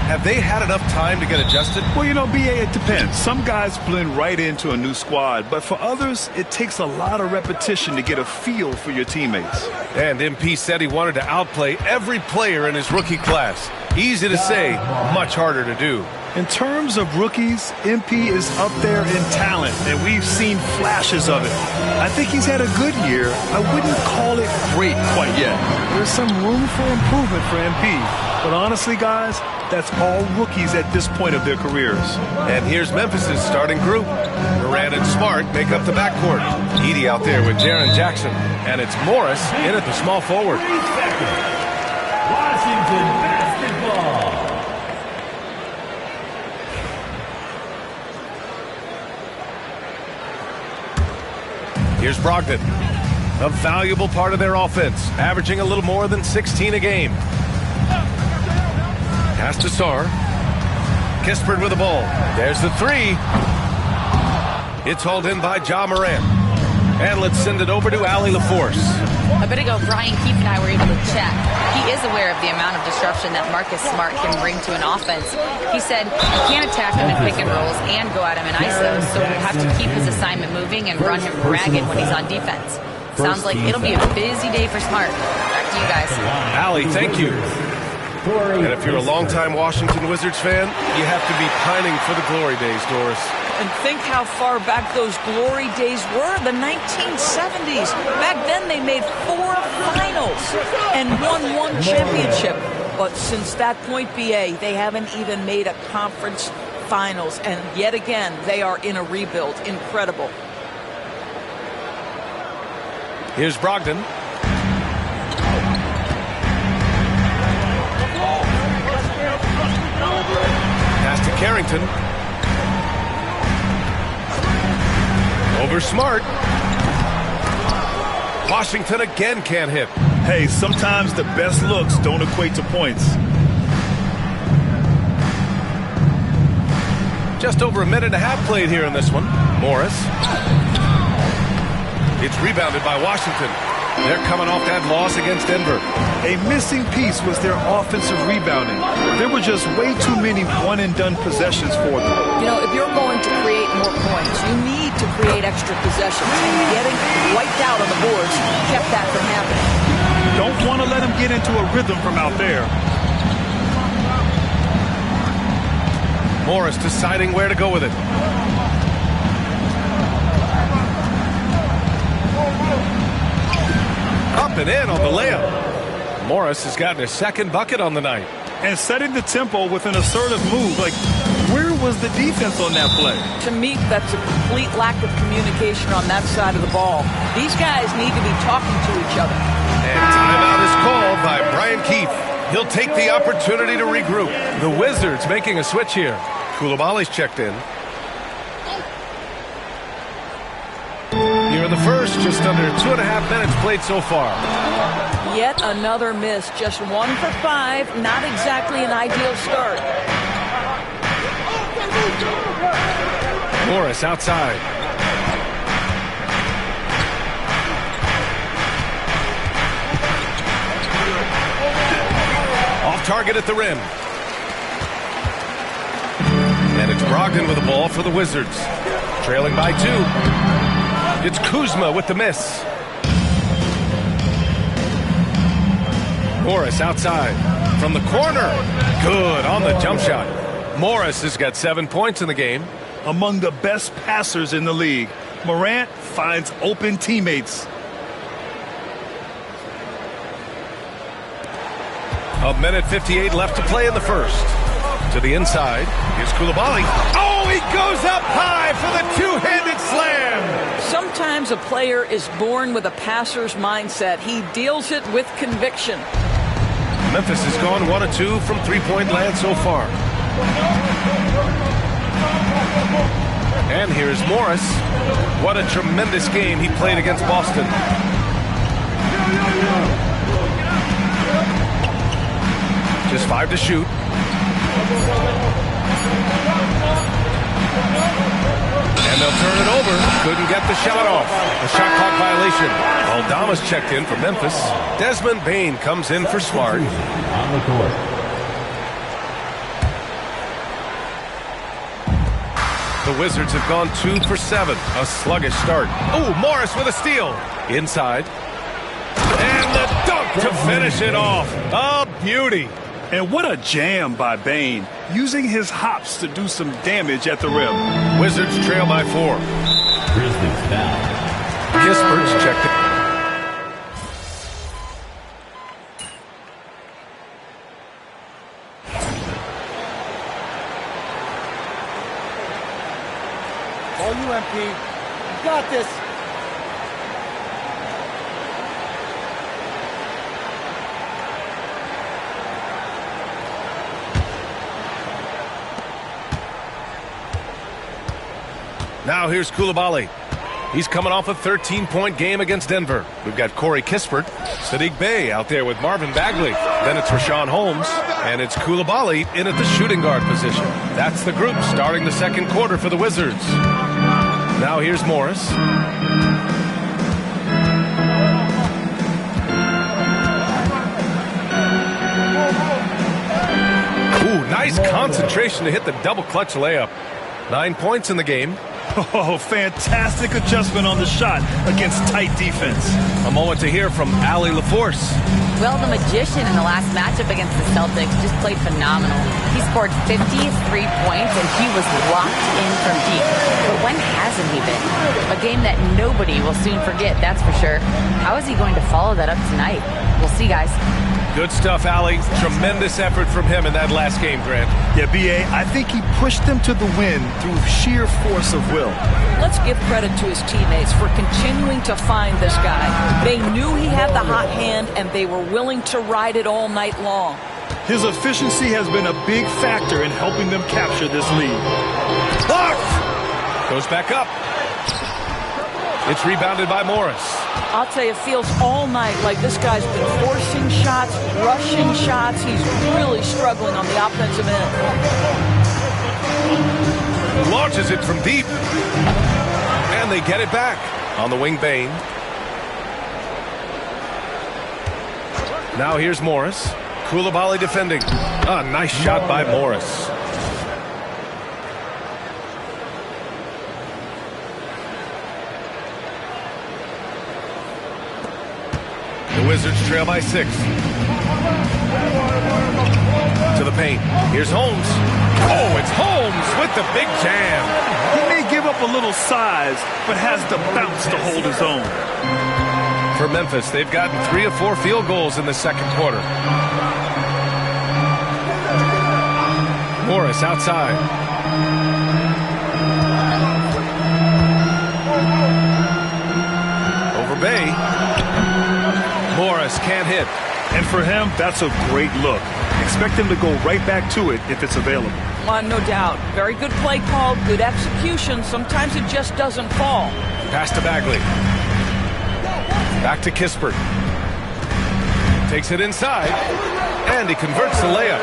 have they had enough time to get adjusted? Well, you know, B.A., it depends. Some guys blend right into a new squad, but for others, it takes a lot of repetition to get a feel for your teammates. And MP said he wanted to outplay every player in his rookie class. Easy to say, much harder to do. In terms of rookies, MP is up there in talent, and we've seen flashes of it. I think he's had a good year. I wouldn't call it great quite yet. There's some room for improvement for MP. But honestly, guys, that's all rookies at this point of their careers. And here's Memphis's starting group. Morant and Smart make up the backcourt. Edey out there with Jaren Jackson. And it's Morris in at the small forward. Washington basketball. Here's Brogdon, a valuable part of their offense, averaging a little more than 16 a game. Pass to Sarr. Kispert with the ball. There's the three. It's hauled in by Ja Morant. And let's send it over to Allie LaForce. A bit ago, Brian Keefe and I were able to chat. He is aware of the amount of disruption that Marcus Smart can bring to an offense. He said you can't attack him in pick and rolls and go at him in ISO, so we have to keep his assignment moving and run him ragged when he's on defense. Sounds like it'll be a busy day for Smart. Back to you guys. Allie, thank you. And if you're a longtime Washington Wizards fan, you have to be pining for the glory days, Doris. And think how far back those glory days were, the 1970s. Back then they made 4 finals and won 1 championship. But since that point, BA, they haven't even made a conference finals. And yet again, they are in a rebuild. Incredible. Here's Brogdon. Pass to Carrington. Over Smart. Washington again can't hit. Hey, sometimes the best looks don't equate to points. Just over a minute and a half played here in this one. Morris. It's rebounded by Washington. They're coming off that loss against Denver. A missing piece was their offensive rebounding. There were just way too many one-and-done possessions for them. You know, if you're going to create more points, you need to create extra possessions. And getting wiped out on the boards kept that from happening. Don't want to let him get into a rhythm from out there. Morris deciding where to go with it. Up and in on the layup. Morris has gotten his second bucket on the night. And setting the tempo with an assertive move. Like, where was the defense on that play? To me, that's a complete lack of communication on that side of the ball. These guys need to be talking to each other. And timeout is called by Brian Keefe. He'll take the opportunity to regroup. The Wizards making a switch here. Koulibaly's checked in. Here in the first, just under 2.5 minutes played so far. Yet another miss, just 1 for 5, not exactly an ideal start. Morris outside. Off target at the rim. And it's Brogdon with the ball for the Wizards. Trailing by 2. It's Kuzma with the miss. Morris outside. From the corner. Good on the jump shot. Morris has got 7 points in the game. Among the best passers in the league, Morant finds open teammates. A minute 58 left to play in the first. To the inside. Here's Koulibaly. Oh, he goes up high for the two-handed slam. Sometimes a player is born with a passer's mindset. He deals it with conviction. Memphis has gone 1 of 2 from three-point land so far. And here's Morris. What a tremendous game he played against Boston. Just 5 to shoot. couldn't get the shot off. A shot clock violation. Aldama's checked in for Memphis. Desmond Bane comes in for Smart. On the court. The Wizards have gone 2 for 7. A sluggish start. Oh, Morris with a steal. Inside. And the dunk to finish it off. A beauty. And what a jam by Bane, using his hops to do some damage at the rim. Wizards trail by 4. Grizzlies foul. Kispert's checked in. All you, MP. You got this. Now here's Coulibaly. He's coming off a 13-point game against Denver. We've got Corey Kispert, Sadiq Bey out there with Marvin Bagley. Then it's Rashawn Holmes, and it's Coulibaly in at the shooting guard position. That's the group starting the second quarter for the Wizards. Now here's Morris. Ooh, nice concentration to hit the double clutch layup. 9 points in the game. Oh, fantastic adjustment on the shot against tight defense. A moment to hear from Allie LaForce. Well, the magician in the last matchup against the Celtics just played phenomenal. He scored 53 points, and he was locked in from deep. But when hasn't he been? A game that nobody will soon forget, that's for sure. How is he going to follow that up tonight? We'll see, guys. Good stuff, Allie. Tremendous effort from him in that last game, Grant. Yeah, B.A., I think he pushed them to the win through sheer force of will. Let's give credit to his teammates for continuing to find this guy. They knew he had the hot hand, and they were willing to ride it all night long. His efficiency has been a big factor in helping them capture this lead. Blocked! Goes back up. It's rebounded by Morris. I'll tell you, it feels all night like this guy's been forcing shots, rushing shots. He's really struggling on the offensive end. Launches it from deep. And they get it back. On the wing, Bane. Now here's Morris. Coulibaly defending. A nice shot by Morris. The Wizards trail by 6. To the paint. Here's Holmes. Oh, it's Holmes with the big jam. He may give up a little size, but has the bounce to hold his own. For Memphis, they've gotten 3 of 4 field goals in the second quarter. Morris outside. Over Bey. Morris can't hit. And for him, that's a great look. Expect him to go right back to it if it's available. No doubt. Very good play call, good execution. Sometimes it just doesn't fall. Pass to Bagley. Back to Kispert. Takes it inside. And he converts the layup.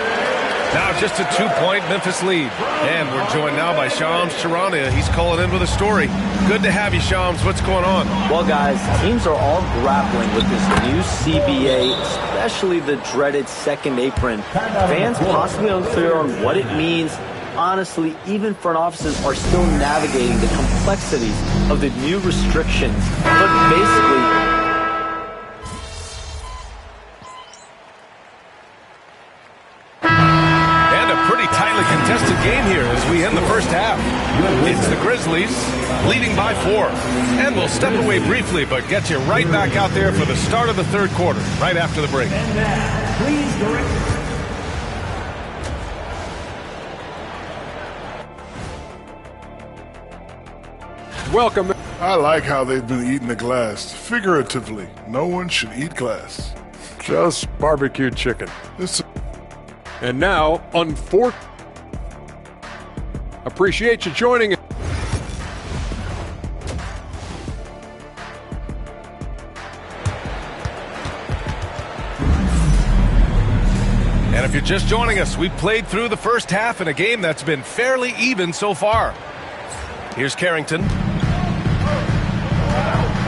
Now just a 2-point Memphis lead. And we're joined now by Shams Charania. He's calling in with a story. Good to have you, Shams. What's going on? Well, guys, teams are all grappling with this new CBA, especially the dreaded second apron. Fans possibly unclear on what it means. Honestly, even front offices are still navigating the complexities of the new restrictions. But basically, contested game here as we end the first half. It's the Grizzlies leading by 4. And we'll step away briefly, but get you right back out there for the start of the third quarter, right after the break. And now, please direct. Welcome. I like how they've been eating the glass. Figuratively, no one should eat glass. Just barbecued chicken. And now, appreciate you joining us. And if you're just joining us, we played through the first half in a game that's been fairly even so far. Here's Carrington.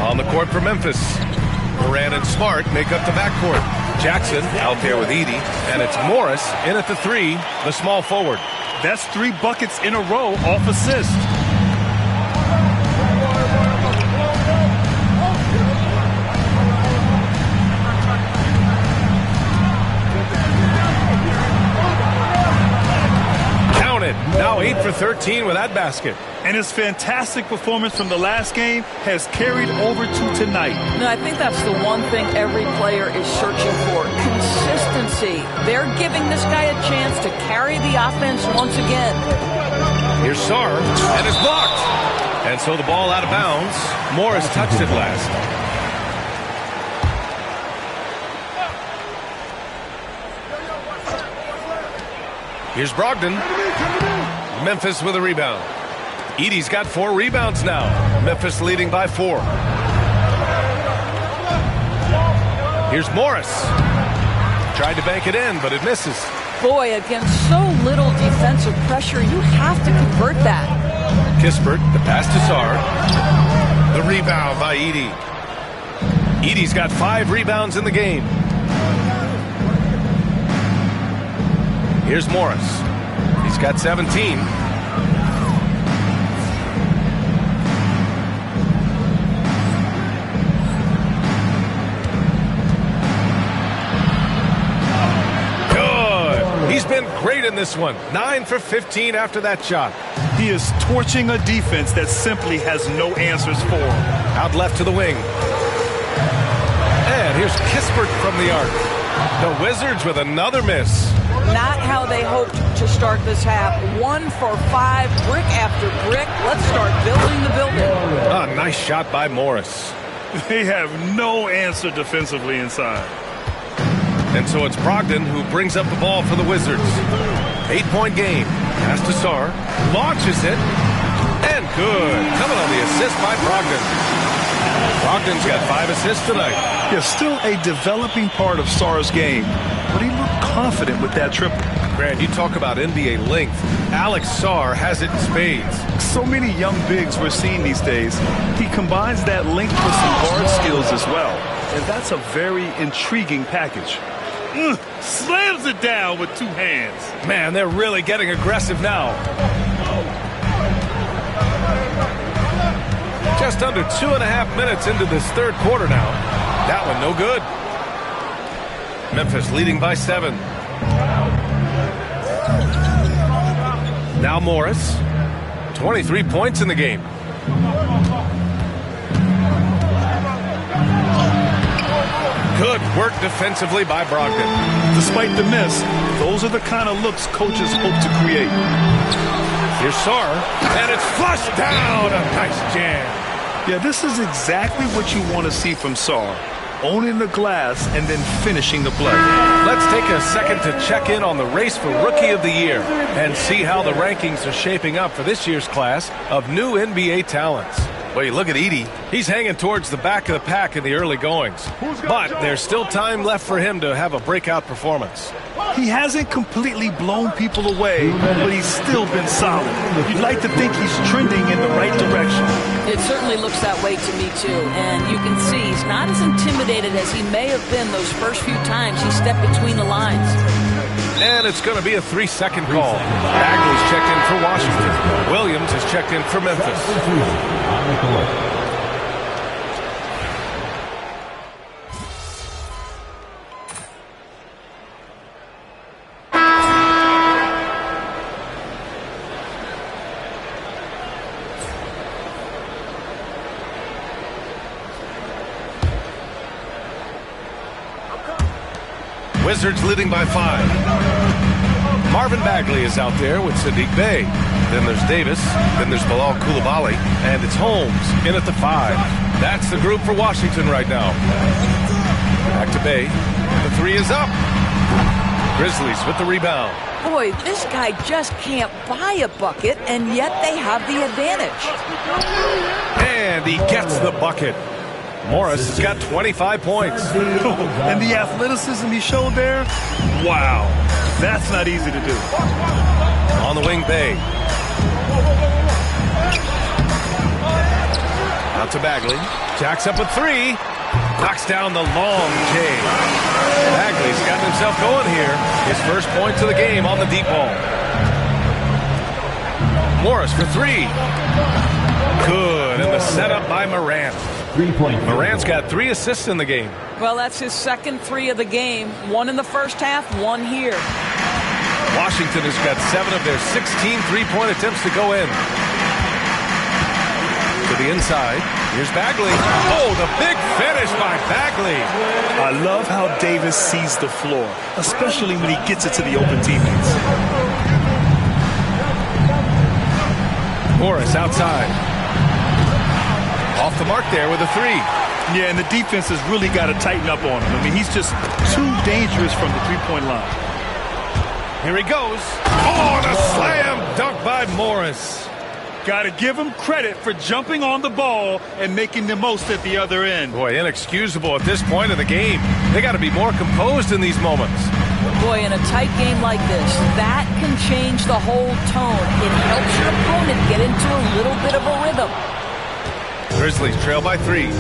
On the court for Memphis. Moran and Smart make up the backcourt. Jackson out there with Edey, and it's Morris in at the 3, the small forward. That's 3 buckets in a row off assist. Counted. Now 8 for 13 with that basket. And his fantastic performance from the last game has carried over to tonight. No, I think that's the one thing every player is searching for. Consistency. They're giving this guy a chance to carry the offense once again. Here's Sarr, and it's blocked. And so the ball out of bounds. Morris touched it last. Here's Brogdon. Memphis with a rebound. Edey's got 4 rebounds now. Memphis leading by 4. Here's Morris. Tried to bank it in, but it misses. Boy, against so little defensive pressure, you have to convert that. Kispert, the pass to Sarr. The rebound by Edey. Edey's got 5 rebounds in the game. Here's Morris. He's got 17. He's been great in this one. 9 for 15 after that shot. He is torching a defense that simply has no answers for him. Out left to the wing. And here's Kispert from the arc. The Wizards with another miss. Not how they hoped to start this half. 1 for 5, brick after brick. Let's start building the building. A nice shot by Morris. They have no answer defensively inside. And so it's Brogdon who brings up the ball for the Wizards. 8-point game. Pass to Sarr. Launches it. And good. Coming on the assist by Brogdon. Brogdon's got 5 assists tonight. Yeah, still a developing part of Sarr's game, but he looked confident with that triple. Grant, you talk about NBA length. Alex Sarr has it in spades. So many young bigs we're seeing these days. He combines that length with some guard skills as well. And that's a very intriguing package. Slams it down with 2 hands. Man, they're really getting aggressive now. Just under 2.5 minutes into this third quarter now. That one no good. Memphis leading by 7. Now Morris. 23 points in the game. Good work defensively by Brogdon. Despite the miss, those are the kind of looks coaches hope to create. Here's Sarr, and it's flushed down. A nice jam. Yeah, this is exactly what you want to see from Sarr. Owning the glass and then finishing the play. Let's take a second to check in on the race for Rookie of the Year and see how the rankings are shaping up for this year's class of new NBA talents. Well, you look at Edey. He's hanging towards the back of the pack in the early goings. But there's still time left for him to have a breakout performance. He hasn't completely blown people away, but he's still been solid. You'd like to think he's trending in the right direction. It certainly looks that way to me, too. And you can see he's not as intimidated as he may have been those first few times he stepped between the lines. And it's going to be a 3-second call. Bagley's checked in for Washington. Williams has checked in for Memphis. Wizards leading by 5. Marvin Bagley is out there with Sadiq Bey. Then there's Davis. Then there's Bilal Coulibaly. And it's Holmes in at the 5. That's the group for Washington right now. Back to Bey. The 3 is up. Grizzlies with the rebound. Boy, this guy just can't buy a bucket, and yet they have the advantage. And he gets the bucket. Morris has got 25 points. And the athleticism he showed there, wow, that's not easy to do. On the wing, Bey. Out to Bagley. Jacks up a three. Knocks down the long J. Bagley's got himself going here. His first points of the game on the deep ball. Morris for three. Good. And the setup by Morant. 3-point. Morant's got 3 assists in the game. Well, that's his second 3 of the game. 1 in the first half, 1 here. Washington has got 7 of their 16 three-point attempts to go in. To the inside. Here's Bagley. Oh, the big finish by Bagley. I love how Davis sees the floor, especially when he gets it to the open teammates. Morris outside. Off the mark there with a 3. Yeah, and the defense has really got to tighten up on him. I mean, he's just too dangerous from the three-point line. Here he goes. Oh, and a slam dunk by Morris. Got to give him credit for jumping on the ball and making the most at the other end. Boy, inexcusable at this point of the game. They got to be more composed in these moments. Boy, in a tight game like this, that can change the whole tone. It helps your opponent get into a little bit of a rhythm. Grizzlies trail by 3.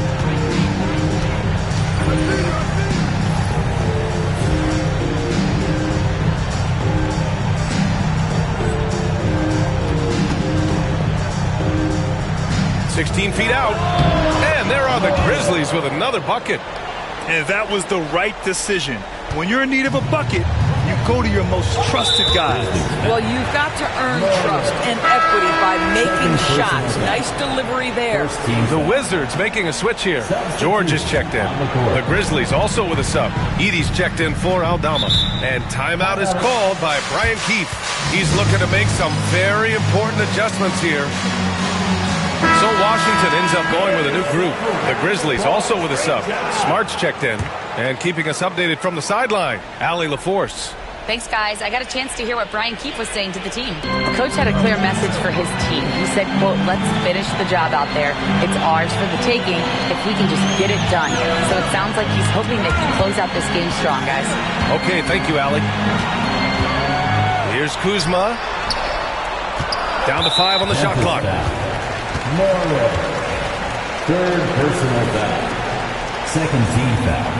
"16 feet out, and there are the Grizzlies with another bucket." And that was the right decision. When you're in need of a bucket, you go to your most trusted guys. Well, you've got to earn trust and equity by making shots. Nice delivery there. The Wizards making a switch here. George is checked in. The Grizzlies also with a sub. Edie's checked in for Aldama. And timeout is called by Brian Keefe. He's looking to make some very important adjustments here. So Washington ends up going with a new group. The Grizzlies also with a sub. Smart's checked in. And keeping us updated from the sideline, Allie LaForce. Thanks, guys. I got a chance to hear what Brian Keefe was saying to the team. The coach had a clear message for his team. He said, quote, "Let's finish the job out there. It's ours for the taking if we can just get it done." So it sounds like he's hoping they can close out this game strong, guys. Okay, thank you, Allie. Here's Kuzma. Down to 5 on the shot clock. Morris. Third personal foul. Second team foul.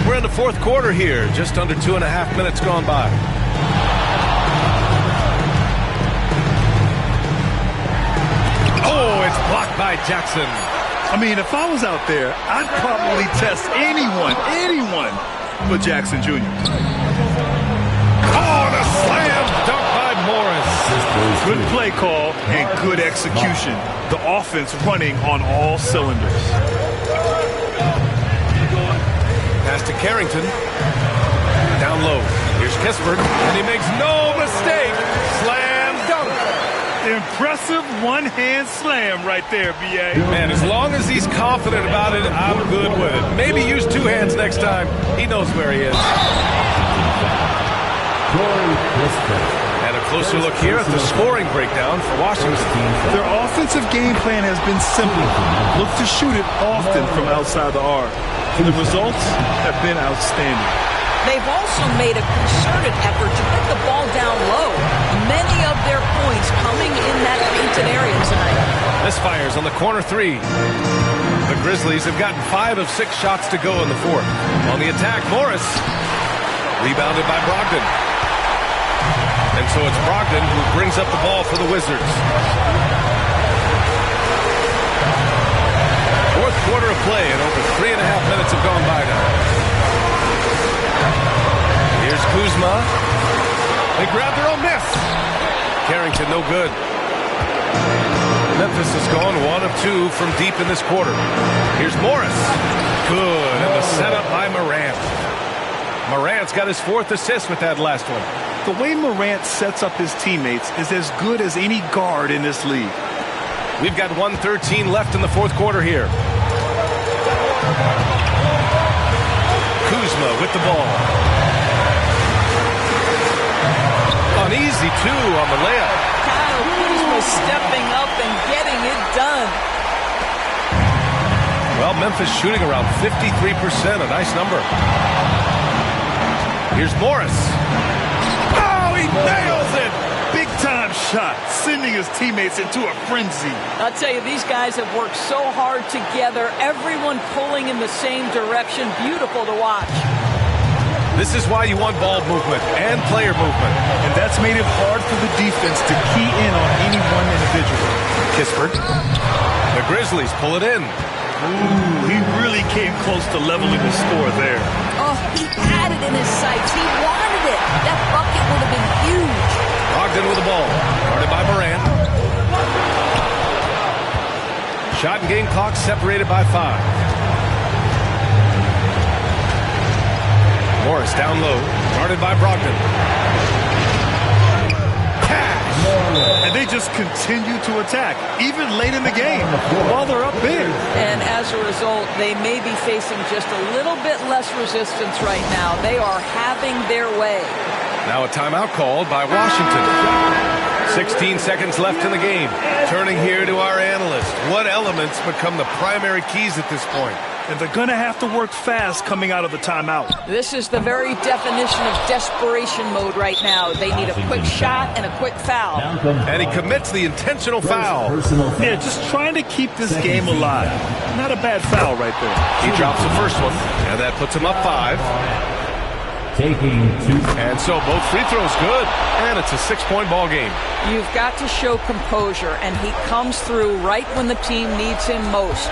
We're in the fourth quarter here. Just under 2.5 minutes gone by. Oh, it's blocked by Jackson. I mean, if I was out there, I'd probably test anyone but Jackson Jr. Oh, and a slam dunk by Morris. Good play call and good execution. The offense running on all cylinders. Pass to Carrington. Down low. Here's Kispert, and he makes no mistake. Slam dunk. Impressive one-hand slam right there, B.A. Man, as long as he's confident about it, I'm good with it. Maybe use 2 hands next time. He knows where he is. And a closer look here at the scoring breakdown for Washington. Their offensive game plan has been simple. Look to shoot it often from outside the arc. The results have been outstanding. They've also made a concerted effort to get the ball down low. Many of their points coming in that painted area tonight. Misfires on the corner 3. The Grizzlies have gotten 5 of 6 shots to go in the fourth. On the attack, Morris. Rebounded by Brogdon. And so it's Brogdon who brings up the ball for the Wizards. Fourth quarter of play, and over 3.5 minutes have gone by now. Here's Kuzma. They grab their own miss. Carrington, no good. Memphis has gone 1 of 2 from deep in this quarter. Here's Morris. Good, and the setup by Morant. Morant's got his 4th assist with that last one. The way Morant sets up his teammates is as good as any guard in this league. We've got 1:13 left in the fourth quarter here. Kuzma with the ball. An easy 2 on the layup. Kyle Kuzma stepping up and getting it done. Well, Memphis shooting around 53%, a nice number. Here's Morris. Oh, he nails it! Big-time shots. sending his teammates into a frenzy. I'll tell you, these guys have worked so hard together, everyone pulling in the same direction. Beautiful to watch. This is why you want ball movement and player movement. And that's made it hard for the defense to key in on any one individual. Kispert. The Grizzlies pull it in. Ooh, he really came close to leveling the score there. Oh, he had it in his sights. He wanted it. That bucket would have been huge. Brogdon with the ball. Guarded by Morant. Shot and game clock separated by 5. Morris down low, guarded by Brogdon. Cash! And they just continue to attack, even late in the game, while they're up big. And as a result, they may be facing just a little bit less resistance right now. They are having their way. Now a timeout called by Washington. 16 seconds left in the game. Turning here to our analyst. What elements become the primary keys at this point? And they're going to have to work fast coming out of the timeout. This is the very definition of desperation mode right now. They need a quick shot and a quick foul. And he commits the intentional foul. Yeah, just trying to keep this game alive. Not a bad foul right there. He drops the first one, and that puts him up 5. Taking 2. And so both free throws good, and it's a 6-point ball game. You've got to show composure, and he comes through right when the team needs him most.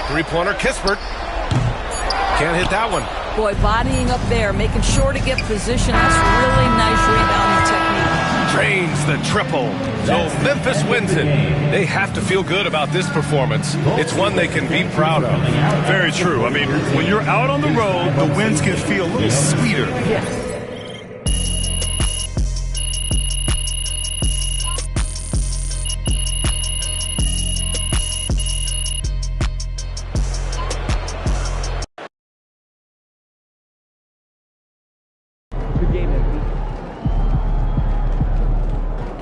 Three-pointer, Kispert. Can't hit that one. Boy, bodying up there, making sure to get position. That's really nice rebounding technique. Drains the triple. So Memphis wins it. They have to feel good about this performance. It's one they can be proud of. Very true. I mean, when you're out on the road, the wins can feel a little sweeter. Yes.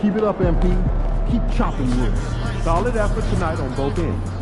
Keep it up, MP. Keep chopping wood. Solid effort tonight on both ends.